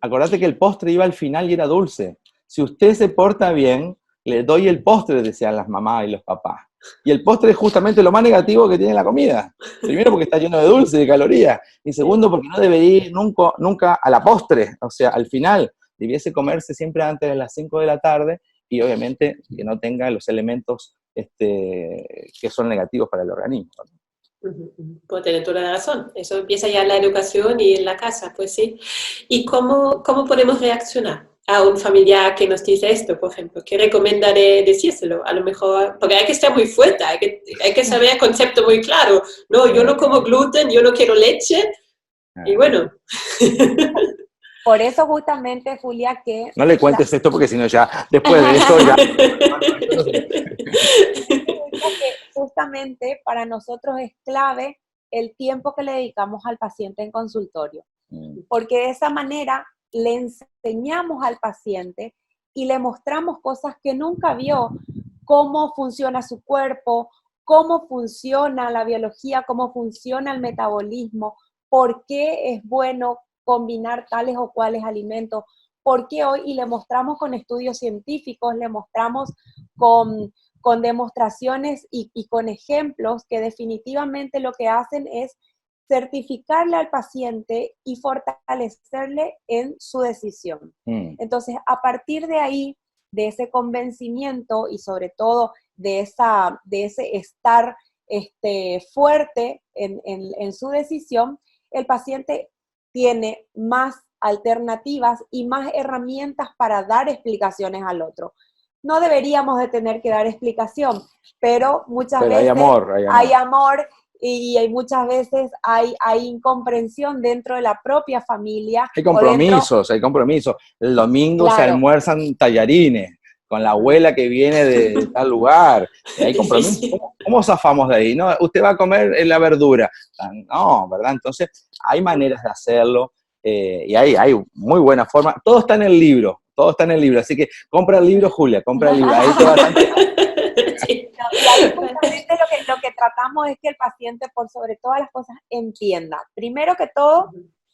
Acordate que el postre iba al final y era dulce. Si usted se porta bien, le doy el postre, decían las mamás y los papás. Y el postre es justamente lo más negativo que tiene la comida. Primero porque está lleno de dulce, de calorías. Y segundo porque no debería ir nunca a la postre. O sea, al final, debiese comerse siempre antes de las 5 de la tarde y obviamente que no tenga los elementos que son negativos para el organismo. Pues tener toda la razón. Eso empieza ya en la educación y en la casa, pues sí. ¿Y cómo podemos reaccionar a un familiar que nos dice esto, por ejemplo? ¿Qué recomendaré decírselo? A lo mejor, porque hay que estar muy fuerte, hay que saber el concepto muy claro. No, yo no como gluten, yo no quiero leche, y bueno. Por eso justamente, Julia, que... No le cuentes esto porque si no ya, después de esto ya... que justamente para nosotros es clave el tiempo que le dedicamos al paciente en consultorio, porque de esa manera le enseñamos al paciente y le mostramos cosas que nunca vio, cómo funciona su cuerpo, cómo funciona la biología, cómo funciona el metabolismo, por qué es bueno combinar tales o cuales alimentos, por qué hoy, y le mostramos con estudios científicos, le mostramos con demostraciones y con ejemplos que definitivamente lo que hacen es certificarle al paciente y fortalecerle en su decisión. Entonces, a partir de ahí, de ese convencimiento y sobre todo de ese estar fuerte en su decisión, el paciente tiene más alternativas y más herramientas para dar explicaciones al otro. No deberíamos de tener que dar explicación, pero muchas veces hay amor y hay muchas veces hay incomprensión dentro de la propia familia. Hay compromisos, hay compromisos. El domingo se Claro. almuerzan tallarines con la abuela que viene de tal lugar. Hay compromisos. Difícil. ¿Cómo zafamos de ahí? No, usted va a comer la verdura. No, ¿verdad? Entonces, hay maneras de hacerlo y hay muy buena forma. Todo está en el libro, todo está en el libro. Así que compra el libro, Julia, compra el libro. Ahí te va a... Sí. No, y ahí justamente lo que tratamos es que el paciente, por sobre todas las cosas, entienda, primero que todo,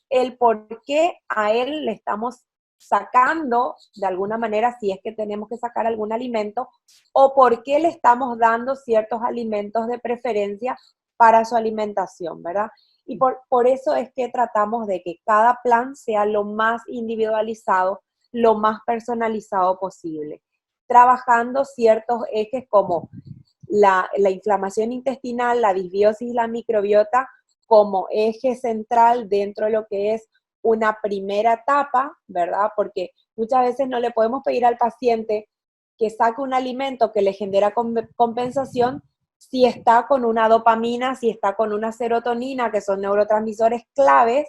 el por qué a él le estamos sacando, de alguna manera, si es que tenemos que sacar algún alimento, o por qué le estamos dando ciertos alimentos de preferencia para su alimentación, ¿verdad? Y por eso es que tratamos de que cada plan sea lo más individualizado, lo más personalizado posible, trabajando ciertos ejes como la inflamación intestinal, la disbiosis y la microbiota como eje central dentro de lo que es una primera etapa, ¿verdad? Porque muchas veces no le podemos pedir al paciente que saque un alimento que le genera compensación si está con una dopamina, si está con una serotonina, que son neurotransmisores claves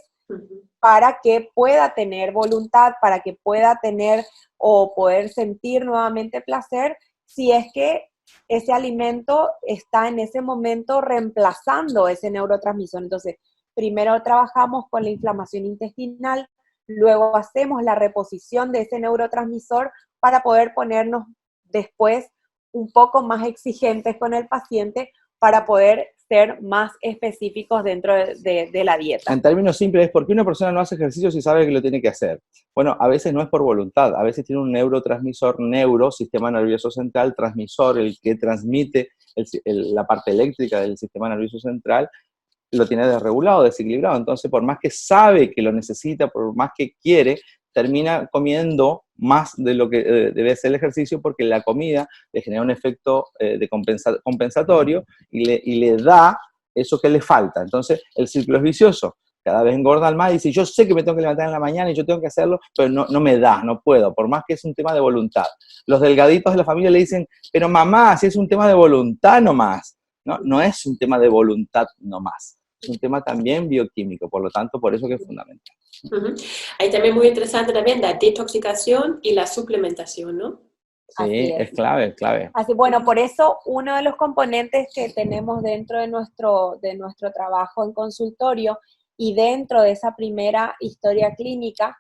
para que pueda tener voluntad, para que pueda tener o poder sentir nuevamente placer, si es que ese alimento está en ese momento reemplazando ese neurotransmisor. Entonces, primero trabajamos con la inflamación intestinal, luego hacemos la reposición de ese neurotransmisor para poder ponernos después un poco más exigentes con el paciente para poder ser más específicos dentro de la dieta. En términos simples, ¿por qué una persona no hace ejercicio si sabe que lo tiene que hacer? Bueno, a veces no es por voluntad, a veces tiene un neurotransmisor, sistema nervioso central, transmisor, el que transmite la parte eléctrica del sistema nervioso central, lo tiene desregulado, desequilibrado. Entonces, por más que sabe que lo necesita, por más que quiere, termina comiendo más de lo que debe ser el ejercicio porque la comida le genera un efecto compensatorio y le da eso que le falta. Entonces, el ciclo es vicioso. Cada vez engordan más y dice, yo sé que me tengo que levantar en la mañana y yo tengo que hacerlo, pero no me da, no puedo, por más que es un tema de voluntad. Los delgaditos de la familia le dicen, pero mamá, si es un tema de voluntad nomás. No es un tema de voluntad nomás. Es un tema también bioquímico, por lo tanto, por eso que es fundamental. Hay también muy interesante también la detoxicación y la suplementación, ¿no? Sí, es clave, es clave. Así, bueno, por eso uno de los componentes que tenemos dentro de nuestro trabajo en consultorio y dentro de esa primera historia clínica,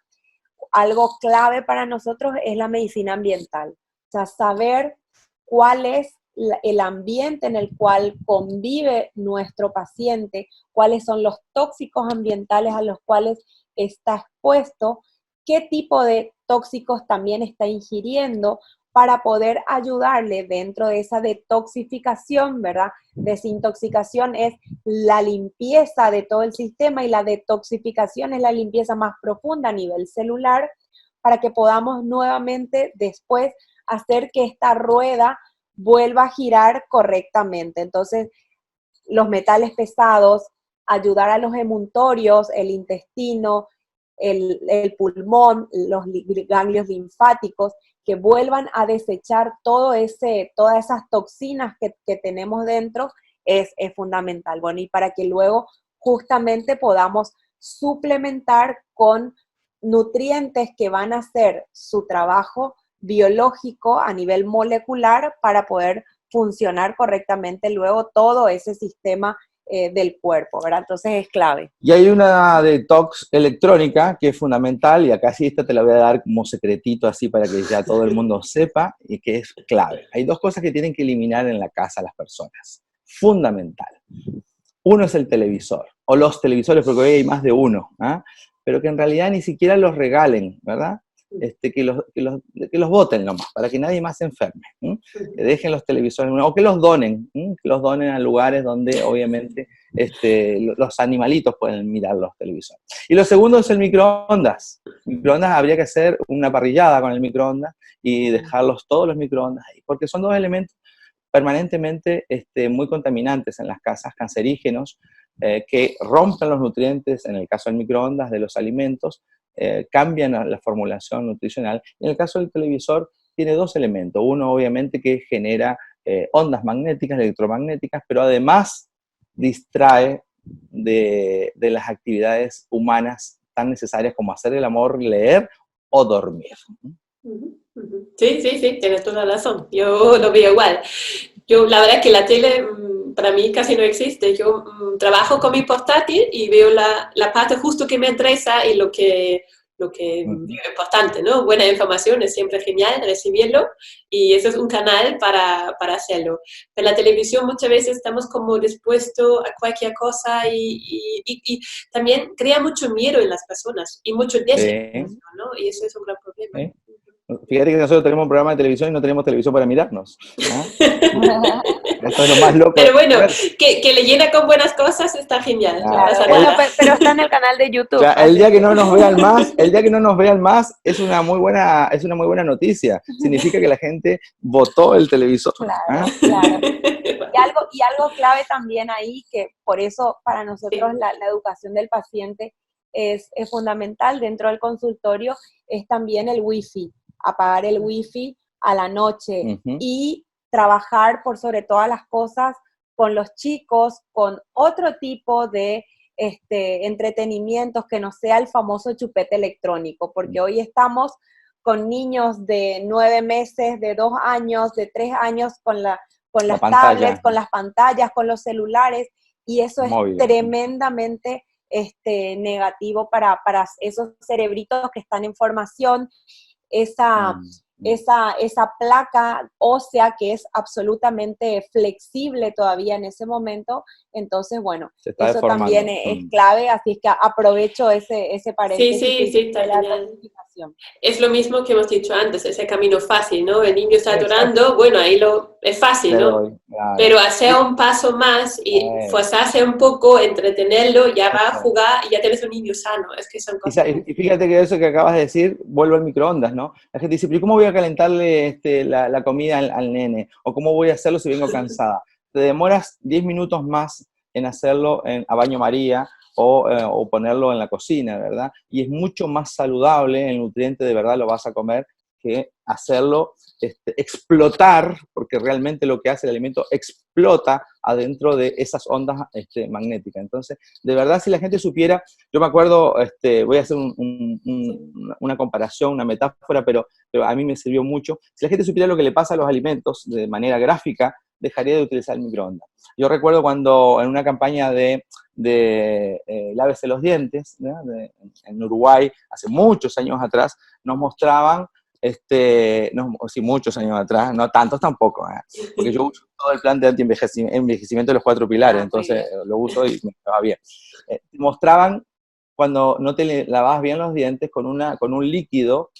algo clave para nosotros es la medicina ambiental. O sea, saber cuál es el ambiente en el cual convive nuestro paciente, cuáles son los tóxicos ambientales a los cuales está expuesto, qué tipo de tóxicos también está ingiriendo para poder ayudarle dentro de esa detoxificación, ¿verdad? Desintoxicación es la limpieza de todo el sistema y la detoxificación es la limpieza más profunda a nivel celular para que podamos nuevamente después hacer que esta rueda vuelva a girar correctamente. Entonces, los metales pesados, ayudar a los emuntorios, el intestino, el pulmón, los ganglios linfáticos, que vuelvan a desechar todas esas toxinas que tenemos dentro, es fundamental. Bueno, y para que luego justamente podamos suplementar con nutrientes que van a hacer su trabajo biológico a nivel molecular para poder funcionar correctamente luego todo ese sistema del cuerpo, ¿verdad? Entonces es clave. Y hay una detox electrónica que es fundamental, y acá sí esta te la voy a dar como secretito así para que ya todo el mundo sepa, y que es clave. Hay dos cosas que tienen que eliminar en la casa las personas. Fundamental. Uno es el televisor, o los televisores, porque hoy hay más de uno, ¿eh? Pero que en realidad ni siquiera los regalen, ¿verdad? Que los boten nomás, para que nadie más se enferme. Que dejen los televisores, o que los donen, que los donen a lugares donde obviamente los animalitos pueden mirar los televisores. Y lo segundo es el microondas. Microondas habría que hacer una parrillada con el microondas y dejarlos todos los microondas ahí, porque son dos elementos permanentemente muy contaminantes en las casas, cancerígenos, que rompen los nutrientes, en el caso del microondas, de los alimentos, cambian la formulación nutricional. En el caso del televisor, tiene dos elementos. Uno, obviamente, que genera ondas magnéticas, electromagnéticas, pero además distrae de las actividades humanas tan necesarias como hacer el amor, leer o dormir. Sí, sí, sí, tienes toda la razón. Yo lo veo igual. Yo, la verdad es que la tele para mí casi no existe. Yo trabajo con mi portátil y veo la parte justo que me interesa y lo que digo importante, ¿no? Buena información, es siempre genial recibirlo y eso es un canal para hacerlo. Pero la televisión muchas veces estamos como dispuestos a cualquier cosa y también crea mucho miedo en las personas y mucho desinformación, ¿no? Y eso es un gran problema. ¿Sí? Fíjate que nosotros tenemos un programa de televisión y no tenemos televisión para mirarnos, ¿no? Eso es lo más loco. Pero bueno, que le llena con buenas cosas está genial. Claro, bueno, pero está en el canal de YouTube. Claro, el día que no nos vean más, es una muy buena noticia. Significa que la gente votó el televisor. Claro, claro. Y algo clave también ahí, que por eso para nosotros la educación del paciente es fundamental dentro del consultorio, es también el wifi, apagar el wifi a la noche y trabajar por sobre todas las cosas con los chicos, con otro tipo de entretenimientos que no sea el famoso chupete electrónico, porque hoy estamos con niños de 9 meses, de 2 años, de 3 años con las tablets, con las pantallas, con los celulares, y eso es tremendamente negativo para esos cerebritos que están en formación, esa placa ósea que es absolutamente flexible todavía en ese momento. Entonces, bueno, eso también es clave, así es que aprovecho ese paréntesis de la notificación. Es lo mismo que hemos dicho antes, ese camino fácil, ¿no? El niño está llorando, bueno, ahí es fácil, ¿no? Claro. Pero hacer un paso más y forzarse un poco, entretenerlo, ya va a jugar y ya tienes un niño sano. Es que son cosas. Y fíjate que eso que acabas de decir, vuelvo al microondas, ¿no? La gente dice, pero ¿cómo voy a calentarle la comida al nene? ¿O cómo voy a hacerlo si vengo cansada? Te demoras 10 minutos más en hacerlo a baño María o ponerlo en la cocina, ¿verdad? Y es mucho más saludable, el nutriente de verdad lo vas a comer, que hacerlo explotar, porque realmente lo que hace el alimento explota adentro de esas ondas magnéticas. Entonces, de verdad, si la gente supiera, yo me acuerdo, voy a hacer una comparación, una metáfora, pero a mí me sirvió mucho. Si la gente supiera lo que le pasa a los alimentos de manera gráfica, dejaría de utilizar el microondas. Yo recuerdo cuando en una campaña de lávese los dientes, ¿no? En Uruguay, hace muchos años atrás, nos mostraban, sí, muchos años atrás, no tantos tampoco, porque yo uso todo el plan de anti-envejecimiento de los 4 pilares, entonces lo uso y me va bien. Mostraban cuando no te lavabas bien los dientes con un líquido,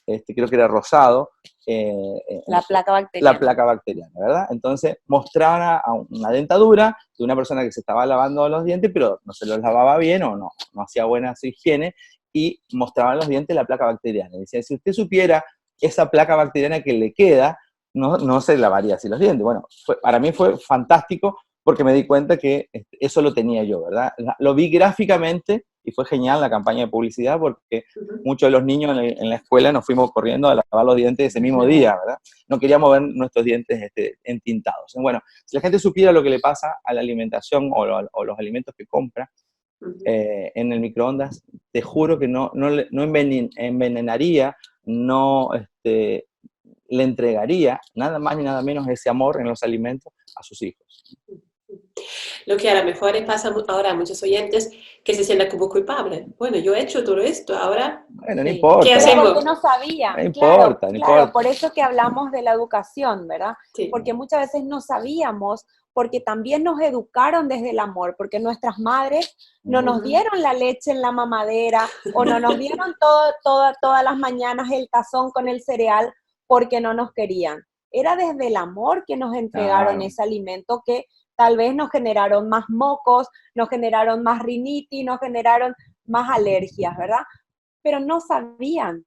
creo que era rosado, la placa bacteriana. La placa bacteriana, ¿verdad? Entonces mostraban una dentadura de una persona que se estaba lavando los dientes, pero no se los lavaba bien o no hacía buena higiene, y mostraban los dientes la placa bacteriana. Y decían, si usted supiera esa placa bacteriana que le queda, no se lavaría así los dientes. Bueno, para mí fue fantástico porque me di cuenta que eso lo tenía yo, ¿verdad? Lo vi gráficamente y fue genial la campaña de publicidad porque muchos de los niños en la escuela nos fuimos corriendo a lavar los dientes ese mismo día, ¿verdad? No queríamos ver nuestros dientes entintados. Bueno, si la gente supiera lo que le pasa a la alimentación o los alimentos que compra en el microondas, te juro que no envenenaría, no le entregaría nada más ni nada menos ese amor en los alimentos a sus hijos. Lo que a lo mejor le pasa ahora a muchos oyentes que se sienten como culpables. Bueno, yo he hecho todo esto, ahora bueno, no importa. ¿Qué hacemos? Porque no sabía. No importa, no importa. Por eso que hablamos de la educación, ¿verdad? Sí. Porque muchas veces no sabíamos, porque también nos educaron desde el amor, porque nuestras madres no nos dieron la leche en la mamadera o no nos dieron todas las mañanas el tazón con el cereal porque no nos querían. Era desde el amor que nos entregaron ese alimento que tal vez nos generaron más mocos, nos generaron más rinitis, nos generaron más alergias, ¿verdad? Pero no sabían.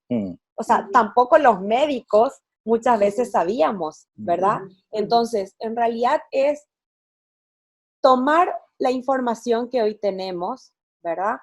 O sea, tampoco los médicos muchas veces sabíamos, ¿verdad? Entonces, en realidad es tomar la información que hoy tenemos, ¿verdad?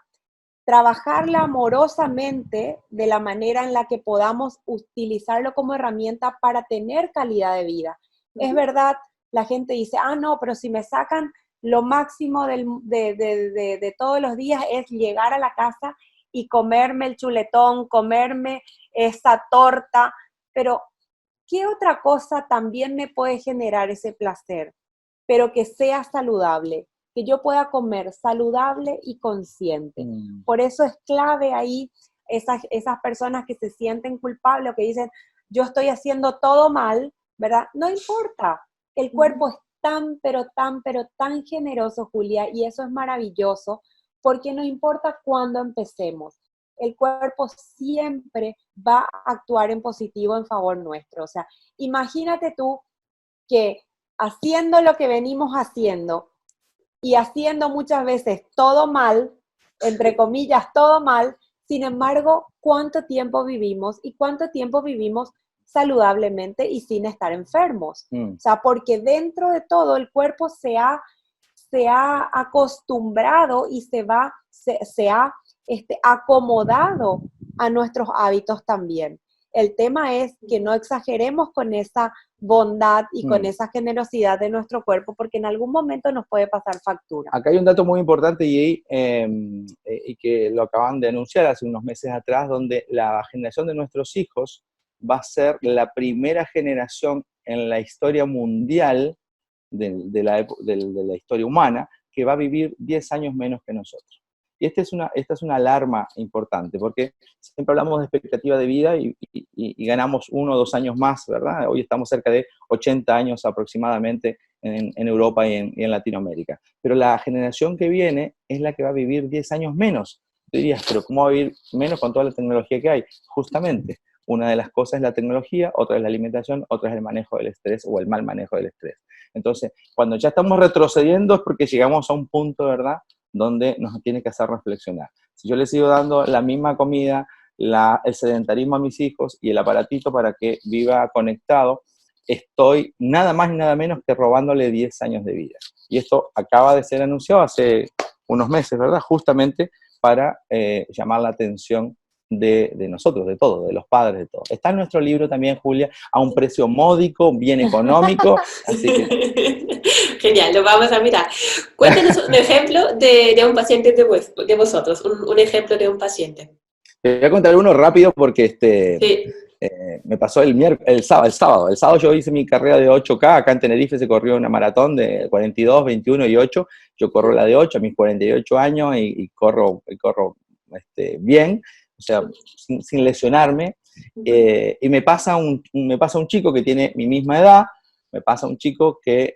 Trabajarla amorosamente de la manera en la que podamos utilizarlo como herramienta para tener calidad de vida. Es verdad, la gente dice, no, pero si me sacan lo máximo de todos los días es llegar a la casa y comerme el chuletón, comerme esa torta, pero ¿qué otra cosa también me puede generar ese placer? Pero que sea saludable, que yo pueda comer saludable y consciente. Por eso es clave ahí esas personas que se sienten culpables o que dicen, yo estoy haciendo todo mal, ¿verdad? No importa, el cuerpo es tan, pero tan generoso, Julia, y eso es maravilloso, porque no importa cuándo empecemos, el cuerpo siempre va a actuar en positivo en favor nuestro. O sea, imagínate tú que haciendo lo que venimos haciendo y haciendo muchas veces todo mal, entre comillas, todo mal, sin embargo, ¿cuánto tiempo vivimos y cuánto tiempo vivimos saludablemente y sin estar enfermos? O sea, porque dentro de todo el cuerpo se ha acostumbrado y se ha acomodado a nuestros hábitos también. El tema es que no exageremos con esa bondad y con esa generosidad de nuestro cuerpo, porque en algún momento nos puede pasar factura. Acá hay un dato muy importante y que lo acaban de anunciar hace unos meses atrás, donde la generación de nuestros hijos va a ser la primera generación en la historia mundial de la historia humana que va a vivir 10 años menos que nosotros. Y esta es una alarma importante, porque siempre hablamos de expectativa de vida y ganamos 1 o 2 años más, ¿verdad? Hoy estamos cerca de 80 años aproximadamente en Europa y en Latinoamérica. Pero la generación que viene es la que va a vivir 10 años menos. Tú dirías, pero ¿cómo va a vivir menos con toda la tecnología que hay? Justamente, una de las cosas es la tecnología, otra es la alimentación, otra es el manejo del estrés o el mal manejo del estrés. Entonces, cuando ya estamos retrocediendo es porque llegamos a un punto, ¿verdad?, donde nos tiene que hacer reflexionar. Si yo les sigo dando la misma comida, el sedentarismo a mis hijos y el aparatito para que viva conectado, estoy nada más y nada menos que robándole 10 años de vida. Y esto acaba de ser anunciado hace unos meses, ¿verdad?, justamente para llamar la atención de nosotros, de todos, de los padres, de todos. Está en nuestro libro también, Julia, a un precio módico, bien económico, así que... Genial, lo vamos a mirar. Cuéntanos un ejemplo de un paciente de vosotros, un ejemplo de un paciente. Te voy a contar uno rápido porque Sí. me pasó el sábado. El sábado yo hice mi carrera de 8K, acá en Tenerife se corrió una maratón de 42, 21 y 8. Yo corro la de 8 a mis 48 años y corro bien, o sea, sin lesionarme. Y me pasa un chico que tiene mi misma edad, me pasa un chico que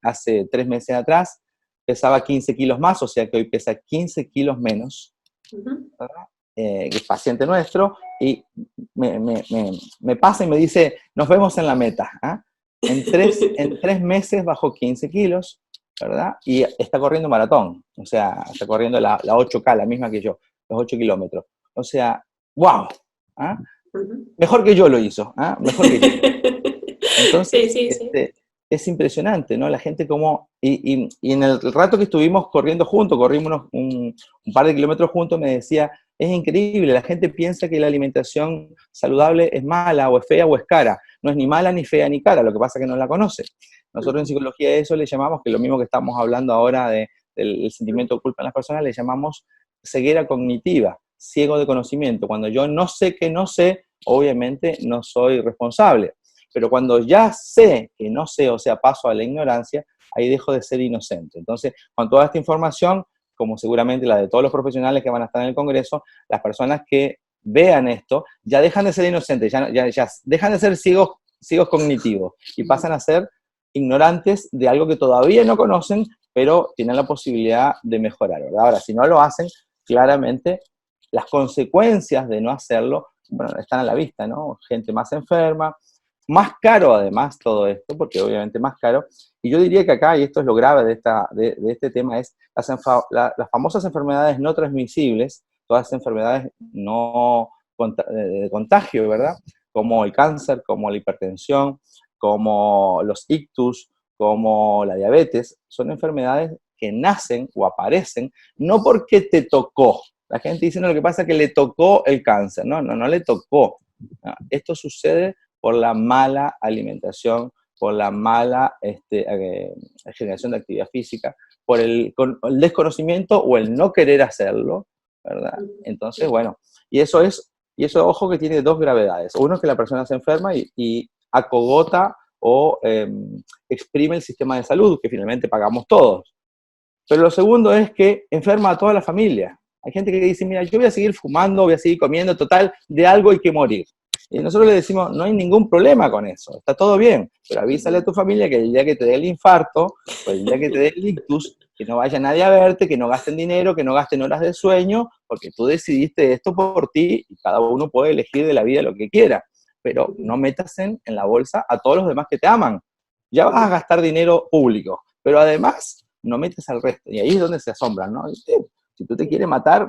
hace 3 meses atrás pesaba 15 kilos más, o sea que hoy pesa 15 kilos menos, ¿verdad? Que es paciente nuestro, y me pasa y me dice, nos vemos en la meta. En 3 meses bajó 15 kilos, ¿verdad? Y está corriendo maratón, o sea, está corriendo la 8K, la misma que yo, los 8 kilómetros. O sea, ¡wow! Mejor que yo lo hizo, mejor que yo. Entonces, Sí. es impresionante, ¿no? La gente como... Y en el rato que estuvimos corriendo juntos, corrimos un par de kilómetros juntos, me decía, es increíble, la gente piensa que la alimentación saludable es mala, o es fea, o es cara. No es ni mala, ni fea, ni cara, lo que pasa es que no la conoce. Nosotros en psicología de eso le llamamos, que lo mismo que estamos hablando ahora del sentimiento de culpa en las personas, le llamamos ceguera cognitiva, ciego de conocimiento. Cuando yo no sé que no sé, obviamente no soy responsable. Pero cuando ya sé que no sé, o sea, paso a la ignorancia, ahí dejo de ser inocente. Entonces, con toda esta información, como seguramente la de todos los profesionales que van a estar en el Congreso, las personas que vean esto ya dejan de ser inocentes, ya dejan de ser ciegos cognitivos y pasan a ser ignorantes de algo que todavía no conocen, pero tienen la posibilidad de mejorar, ¿verdad? Ahora, si no lo hacen, claramente las consecuencias de no hacerlo, bueno, están a la vista, ¿no? Gente más enferma, más caro además todo esto, porque obviamente más caro, y yo diría que acá, y esto es lo grave de este tema, es las famosas enfermedades no transmisibles, todas las enfermedades de contagio, ¿verdad? Como el cáncer, como la hipertensión, como los ictus, como la diabetes, son enfermedades que nacen o aparecen no porque te tocó. La gente dice, no, lo que pasa es que le tocó el cáncer. No le tocó. Esto sucede por la mala alimentación, por la mala generación de actividad física, por el desconocimiento o el no querer hacerlo, ¿verdad? Entonces, bueno, y eso, ojo, que tiene dos gravedades. Uno es que la persona se enferma y acogota o exprime el sistema de salud, que finalmente pagamos todos. Pero lo segundo es que enferma a toda la familia. Hay gente que dice, mira, yo voy a seguir fumando, voy a seguir comiendo, total, de algo hay que morir. Y nosotros le decimos, no hay ningún problema con eso, está todo bien, pero avísale a tu familia que el día que te dé el infarto, o el día que te dé el ictus, que no vaya nadie a verte, que no gasten dinero, que no gasten horas de sueño, porque tú decidiste esto por ti y cada uno puede elegir de la vida lo que quiera, pero no metas en la bolsa a todos los demás que te aman. Ya vas a gastar dinero público, pero además no metes al resto, y ahí es donde se asombran, ¿no? Si tú te quieres matar,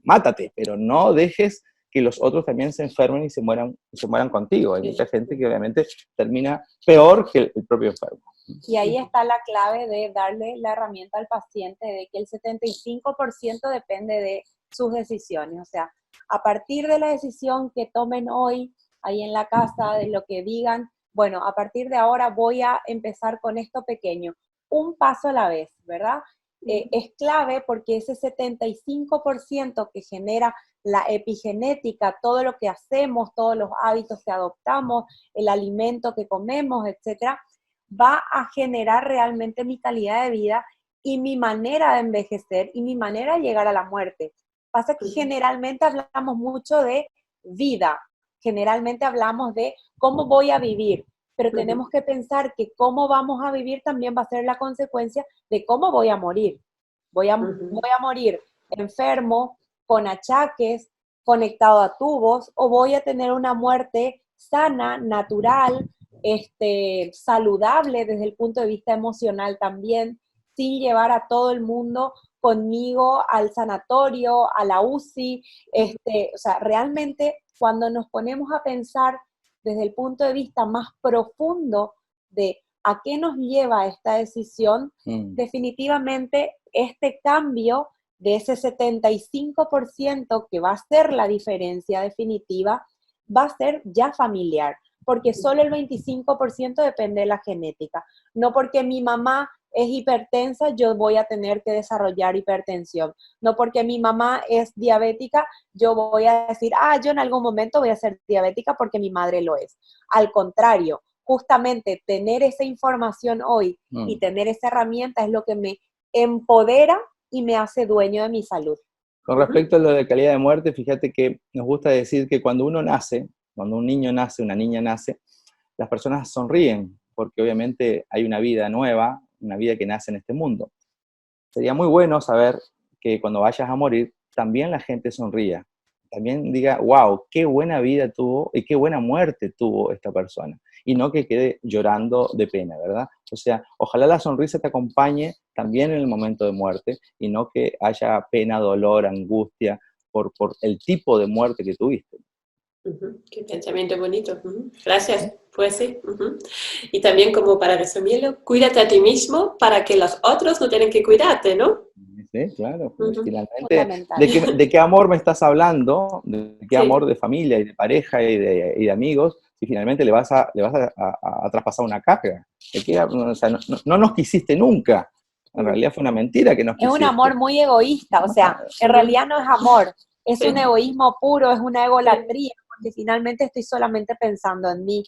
mátate, pero no dejes que los otros también se enfermen y se mueran contigo. Hay mucha gente que obviamente termina peor que el propio enfermo. Y ahí está la clave de darle la herramienta al paciente de que el 75% depende de sus decisiones. O sea, a partir de la decisión que tomen hoy, ahí en la casa, de lo que digan, bueno, a partir de ahora voy a empezar con esto pequeño, un paso a la vez, ¿verdad? Es clave porque ese 75% que genera la epigenética, todo lo que hacemos, todos los hábitos que adoptamos, el alimento que comemos, etcétera, va a generar realmente mi calidad de vida y mi manera de envejecer y mi manera de llegar a la muerte. Pasa que generalmente hablamos mucho de vida, generalmente hablamos de cómo voy a vivir, pero tenemos que pensar que cómo vamos a vivir también va a ser la consecuencia de cómo voy a morir. Voy a morir enfermo, con achaques, conectado a tubos, o voy a tener una muerte sana, natural, saludable desde el punto de vista emocional también, sin llevar a todo el mundo conmigo al sanatorio, a la UCI. O sea, realmente cuando nos ponemos a pensar desde el punto de vista más profundo de a qué nos lleva esta decisión, definitivamente este cambio de ese 75% que va a ser la diferencia definitiva, va a ser ya familiar, porque solo el 25% depende de la genética. No porque mi mamá es hipertensa, yo voy a tener que desarrollar hipertensión. No porque mi mamá es diabética, yo voy a decir, yo en algún momento voy a ser diabética porque mi madre lo es. Al contrario, justamente tener esa información hoy y tener esa herramienta es lo que me empodera y me hace dueño de mi salud. Con respecto a lo de calidad de muerte, fíjate que nos gusta decir que cuando uno nace, cuando un niño nace, una niña nace, las personas sonríen, porque obviamente hay una vida nueva, una vida que nace en este mundo. Sería muy bueno saber que cuando vayas a morir, también la gente sonría, también diga, wow, qué buena vida tuvo y qué buena muerte tuvo esta persona, y no que quede llorando de pena, ¿verdad? O sea, ojalá la sonrisa te acompañe también en el momento de muerte, y no que haya pena, dolor, angustia por el tipo de muerte que tuviste. Qué pensamiento bonito. Gracias, pues sí. Y también, como para resumirlo, cuídate a ti mismo para que los otros no tienen que cuidarte, ¿no? Sí, claro. Finalmente, ¿de qué amor me estás hablando? ¿De qué amor de familia y de pareja y de amigos? Si finalmente le vas a traspasar una carga. O sea, no nos quisiste nunca. En realidad fue una mentira que nos quisiste. Es un amor muy egoísta, o sea, en realidad no es amor, es un egoísmo puro, es una egolatría, porque finalmente estoy solamente pensando en mí.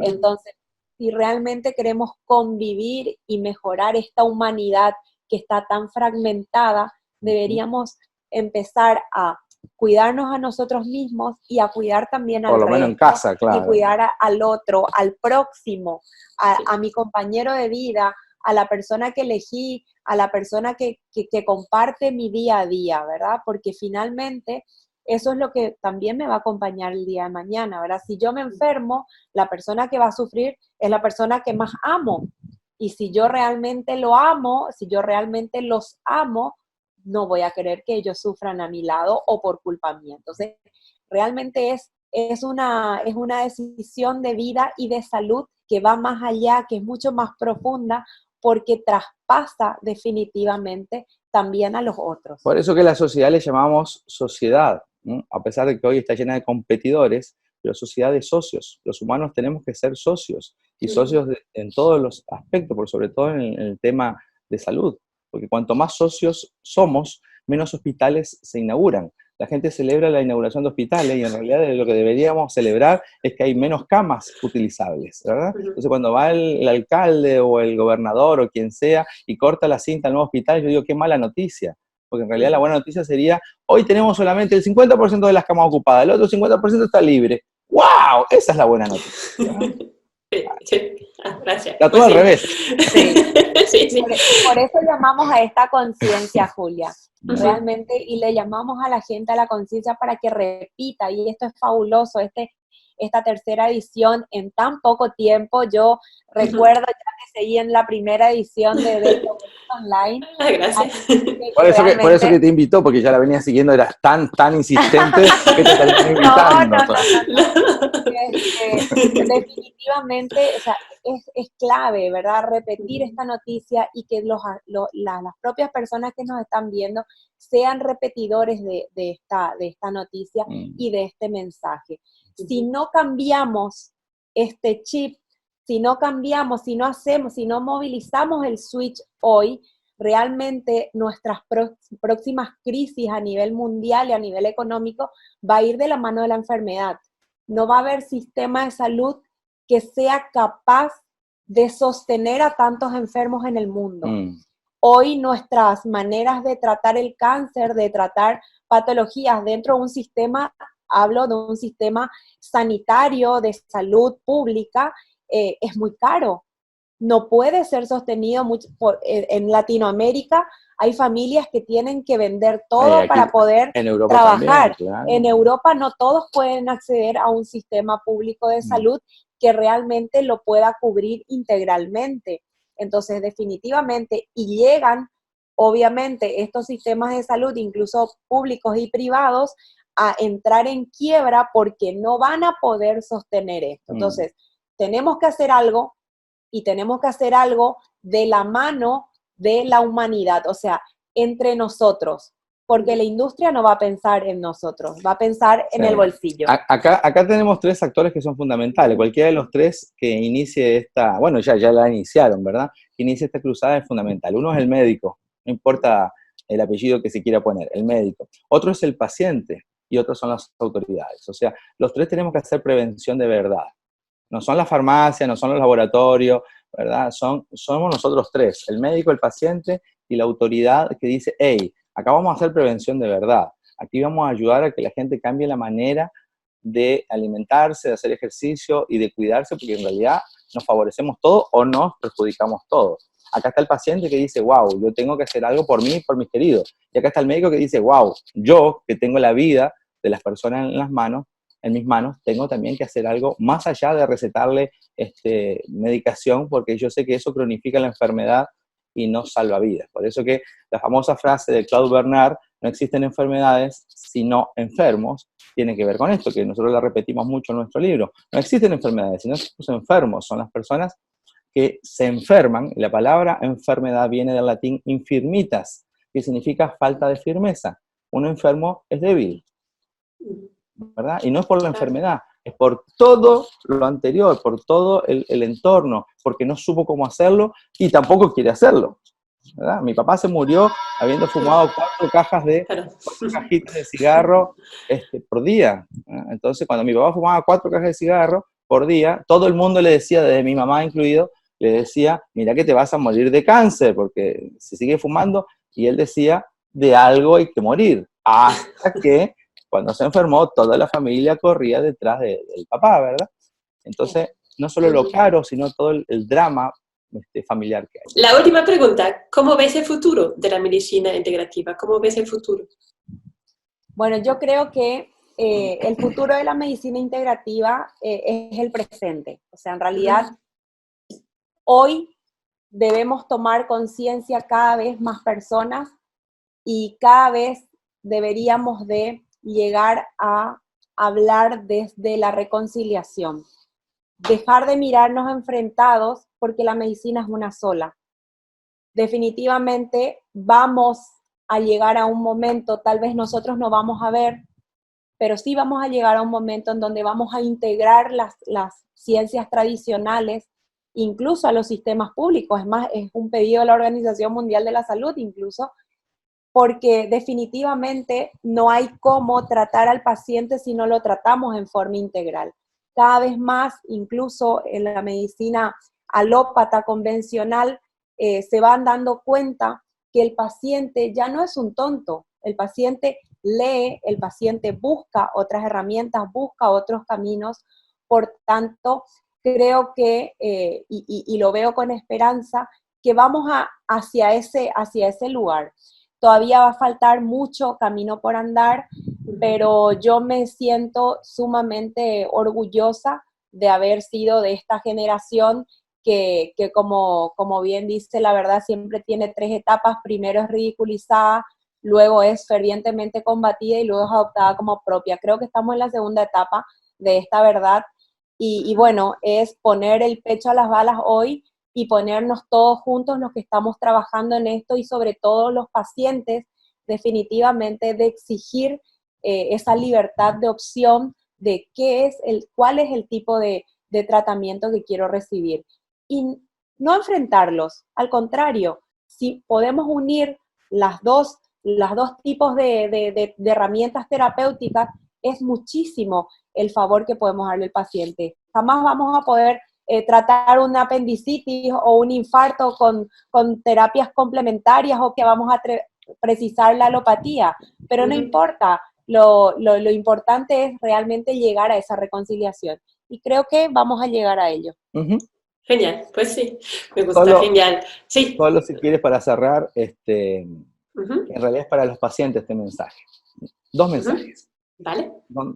Entonces, si realmente queremos convivir y mejorar esta humanidad que está tan fragmentada, deberíamos empezar a cuidarnos a nosotros mismos y a cuidar también al resto. Por lo menos en casa, claro. Y cuidar al otro, al próximo, a mi compañero de vida, a la persona que elegí, a la persona que comparte mi día a día, ¿verdad? Porque finalmente eso es lo que también me va a acompañar el día de mañana, ¿verdad? Si yo me enfermo, la persona que va a sufrir es la persona que más amo. Y si yo realmente lo amo, si yo realmente los amo, no voy a querer que ellos sufran a mi lado o por culpa mía. Entonces, realmente es una decisión de vida y de salud que va más allá, que es mucho más profunda, porque traspasa definitivamente también a los otros. Por eso que la sociedad le llamamos sociedad, ¿no? A pesar de que hoy está llena de competidores, pero sociedad de socios. Los humanos tenemos que ser socios. y socios en todos los aspectos, por sobre todo en el tema de salud, porque cuanto más socios somos, menos hospitales se inauguran. La gente celebra la inauguración de hospitales y en realidad lo que deberíamos celebrar es que hay menos camas utilizables, ¿verdad? Entonces cuando va el alcalde o el gobernador o quien sea y corta la cinta al nuevo hospital, yo digo, qué mala noticia, porque en realidad la buena noticia sería, hoy tenemos solamente el 50% de las camas ocupadas, el otro 50% está libre. ¡Wow! Esa es la buena noticia, ¿verdad? Sí. Gracias. Está todo al revés. Sí. Sí. Por eso llamamos a esta conciencia, Julia, realmente, y le llamamos a la gente a la conciencia para que repita, y esto es fabuloso, esta tercera edición en tan poco tiempo. Yo recuerdo ya que seguí en la primera edición de Online. Gracias. Por eso que te invitó, porque ya la venía siguiendo, eras tan insistente que te terminé invitando. No. Definitivamente, o sea, es clave, ¿verdad? Repetir esta noticia y que las propias personas que nos están viendo sean repetidores de esta noticia y de este mensaje. Si no cambiamos este chip, si no cambiamos, si no movilizamos el switch hoy, realmente nuestras próximas crisis a nivel mundial y a nivel económico va a ir de la mano de la enfermedad. No va a haber sistema de salud que sea capaz de sostener a tantos enfermos en el mundo. Hoy nuestras maneras de tratar el cáncer, de tratar patologías dentro de un sistema, hablo de un sistema sanitario de salud pública, es muy caro. No puede ser sostenido en Latinoamérica. Hay familias que tienen que vender todo para poder trabajar. También, claro. En Europa no todos pueden acceder a un sistema público de salud que realmente lo pueda cubrir integralmente. Entonces, definitivamente, y llegan, obviamente, estos sistemas de salud, incluso públicos y privados, a entrar en quiebra porque no van a poder sostener esto. Entonces, tenemos que hacer algo, y tenemos que hacer algo de la mano de la humanidad, o sea, entre nosotros, porque la industria no va a pensar en nosotros, va a pensar en el bolsillo. Acá tenemos tres actores que son fundamentales. Cualquiera de los tres que inicie esta, bueno, ya la iniciaron, ¿verdad? Que inicie esta cruzada es fundamental. Uno es el médico, no importa el apellido que se quiera poner, el médico. Otro es el paciente y otros son las autoridades. O sea, los tres tenemos que hacer prevención de verdad. No son las farmacias, no son los laboratorios, ¿verdad? Somos nosotros tres, el médico, el paciente y la autoridad que dice, hey, acá vamos a hacer prevención de verdad. Aquí vamos a ayudar a que la gente cambie la manera de alimentarse, de hacer ejercicio y de cuidarse, porque en realidad nos favorecemos todos o nos perjudicamos todos. Acá está el paciente que dice, wow, yo tengo que hacer algo por mí y por mis queridos. Y acá está el médico que dice, wow, yo que tengo la vida de las personas en mis manos, tengo también que hacer algo más allá de recetarle medicación, porque yo sé que eso cronifica la enfermedad y no salva vidas. Por eso que la famosa frase de Claude Bernard, no existen enfermedades sino enfermos, tiene que ver con esto, que nosotros la repetimos mucho en nuestro libro. No existen enfermedades, sino enfermos, son las personas que se enferman. La palabra enfermedad viene del latín infirmitas, que significa falta de firmeza. Un enfermo es débil, ¿verdad? Y no es por la enfermedad, es por todo lo anterior, por todo el entorno, porque no supo cómo hacerlo y tampoco quiere hacerlo, ¿verdad? Mi papá se murió habiendo fumado 4 cajitas de cigarro por día. Entonces, cuando mi papá fumaba 4 cajas de cigarro por día, todo el mundo le decía, desde mi mamá incluido, le decía, mira que te vas a morir de cáncer, porque si sigues fumando, y él decía, de algo hay que morir, hasta que cuando se enfermó, toda la familia corría detrás del papá, ¿verdad? Entonces, no solo lo caro, sino todo el drama familiar que hay. La última pregunta, ¿cómo ves el futuro de la medicina integrativa? ¿Cómo ves el futuro? Bueno, yo creo que el futuro de la medicina integrativa es el presente. O sea, en realidad, hoy debemos tomar conciencia cada vez más personas y cada vez deberíamos de llegar a hablar desde la reconciliación. Dejar de mirarnos enfrentados porque la medicina es una sola. Definitivamente vamos a llegar a un momento, tal vez nosotros no vamos a ver, pero sí vamos a llegar a un momento en donde vamos a integrar las ciencias tradicionales incluso a los sistemas públicos. Es más, es un pedido de la Organización Mundial de la Salud incluso, porque definitivamente no hay cómo tratar al paciente si no lo tratamos en forma integral. Cada vez más, incluso en la medicina alópata convencional, se van dando cuenta que el paciente ya no es un tonto, el paciente lee, el paciente busca otras herramientas, busca otros caminos. Por tanto, creo que, y lo veo con esperanza, que vamos hacia ese lugar. Todavía va a faltar mucho camino por andar, pero yo me siento sumamente orgullosa de haber sido de esta generación que como bien dice, la verdad siempre tiene 3 etapas. Primero es ridiculizada, luego es fervientemente combatida y luego es adoptada como propia. Creo que estamos en la segunda etapa de esta verdad y bueno, es poner el pecho a las balas hoy y ponernos todos juntos los que estamos trabajando en esto y sobre todo los pacientes, definitivamente de exigir esa libertad de opción de cuál es el tipo de tratamiento que quiero recibir. Y no enfrentarlos, al contrario, si podemos unir las dos tipos de herramientas terapéuticas, es muchísimo el favor que podemos darle al paciente. Jamás vamos a poder tratar una apendicitis o un infarto con terapias complementarias o que vamos a precisar la alopatía, pero no importa, lo importante es realmente llegar a esa reconciliación y creo que vamos a llegar a ello. Genial, pues sí, me gusta, genial. Sí. Solo si quieres para cerrar, en realidad es para los pacientes este mensaje. 2 mensajes. Vale.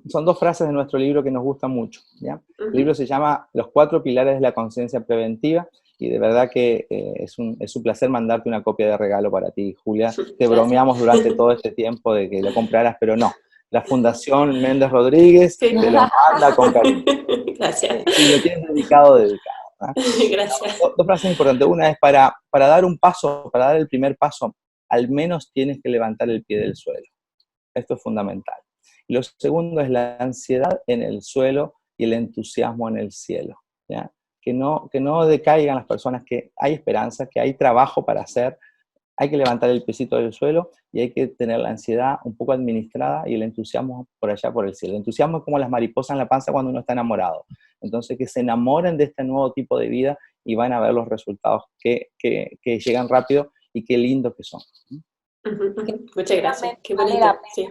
Son 2 frases de nuestro libro que nos gustan mucho, ¿ya? El libro se llama Los 4 pilares de la conciencia preventiva y de verdad que es un placer mandarte una copia de regalo para ti, Julia. Te bromeamos durante todo este tiempo de que lo compraras, pero no. La Fundación Méndez Rodríguez te lo manda con cariño. Gracias. Y lo tienes dedicado. ¿Eh? Gracias. 2 frases importantes. Una es para dar un paso, para dar el primer paso, al menos tienes que levantar el pie del suelo. Esto es fundamental. Y lo segundo es la ansiedad en el suelo y el entusiasmo en el cielo, ¿ya? Que no decaigan las personas, que hay esperanza, que hay trabajo para hacer, hay que levantar el piecito del suelo y hay que tener la ansiedad un poco administrada y el entusiasmo por allá por el cielo. El entusiasmo es como las mariposas en la panza cuando uno está enamorado. Entonces, que se enamoren de este nuevo tipo de vida y van a ver los resultados que llegan rápido y qué lindos que son. Muchas gracias, qué bonito. Sí.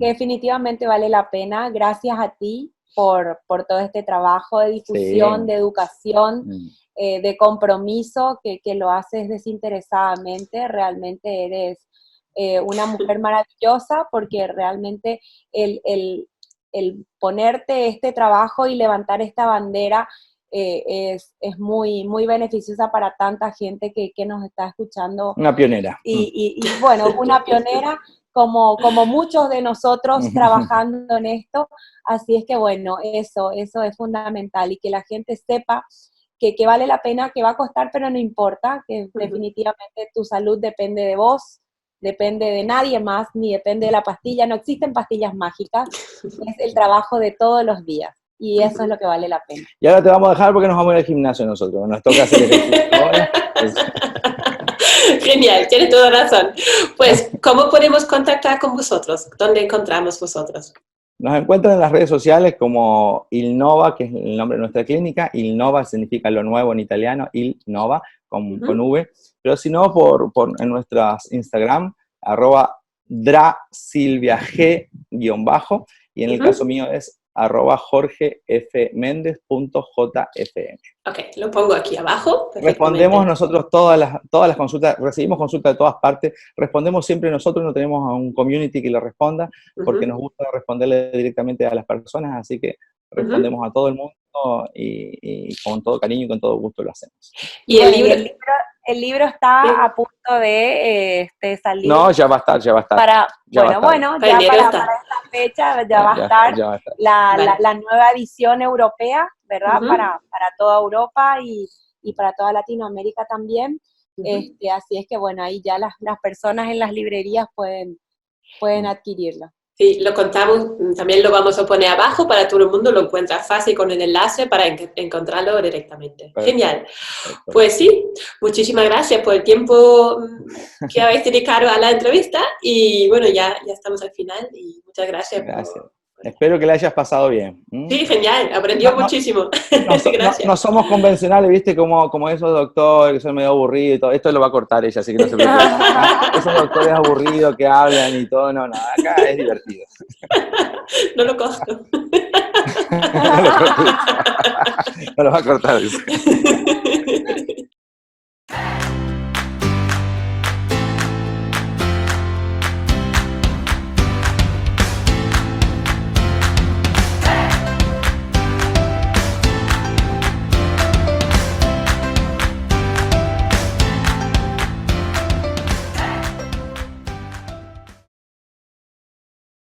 Que definitivamente vale la pena. Gracias a ti por todo este trabajo de difusión, de educación, de compromiso, que lo haces desinteresadamente. Realmente eres una mujer maravillosa, porque realmente el ponerte este trabajo y levantar esta bandera es muy, muy beneficiosa para tanta gente que nos está escuchando. Una pionera. Y bueno, una pionera como muchos de nosotros trabajando en esto. Así es que bueno, eso es fundamental y que la gente sepa que vale la pena, que va a costar, pero no importa, que definitivamente tu salud depende de vos, depende de nadie más, ni depende de la pastilla. No existen pastillas mágicas, es el trabajo de todos los días. Y eso es lo que vale la pena. Y ahora te vamos a dejar porque nos vamos a ir al gimnasio nosotros. Nos toca hacer ejercicio ahora. Genial, tienes toda razón. Pues, ¿cómo podemos contactar con vosotros? ¿Dónde encontramos vosotros? Nos encuentran en las redes sociales como Ilnova, que es el nombre de nuestra clínica. Ilnova significa lo nuevo en italiano, Ilnova, con V. Pero si no, en nuestras Instagram, @drasilviag_, y en el caso mío es @jorgefmendez.jfm. Ok, lo pongo aquí abajo. Respondemos nosotros todas las consultas, recibimos consultas de todas partes, respondemos siempre nosotros, no tenemos a un community que lo responda, porque nos gusta responderle directamente a las personas, así que respondemos a todo el mundo y con todo cariño y con todo gusto lo hacemos. ¿Y el libro está a punto de salir? No, ya va a estar. Ya para esta fecha ya va a estar la nueva edición europea, ¿verdad? Para toda Europa y para toda Latinoamérica también. Así es que bueno, ahí ya las personas en las librerías pueden adquirirlo. Sí, lo contamos, también lo vamos a poner abajo para todo el mundo, lo encuentra fácil con el enlace para encontrarlo directamente. Perfecto. Genial. Perfecto. Pues sí, muchísimas gracias por el tiempo que habéis dedicado a la entrevista y bueno, ya estamos al final y muchas gracias. Gracias. Espero que le hayas pasado bien. Sí, genial, aprendió muchísimo. Gracias. No somos convencionales, ¿viste? Como esos doctores que son medio aburridos y todo. Esto lo va a cortar ella, así que no se preocupe. Esos doctores aburridos que hablan y todo, no, acá es divertido. No lo cojo. No lo va a cortar.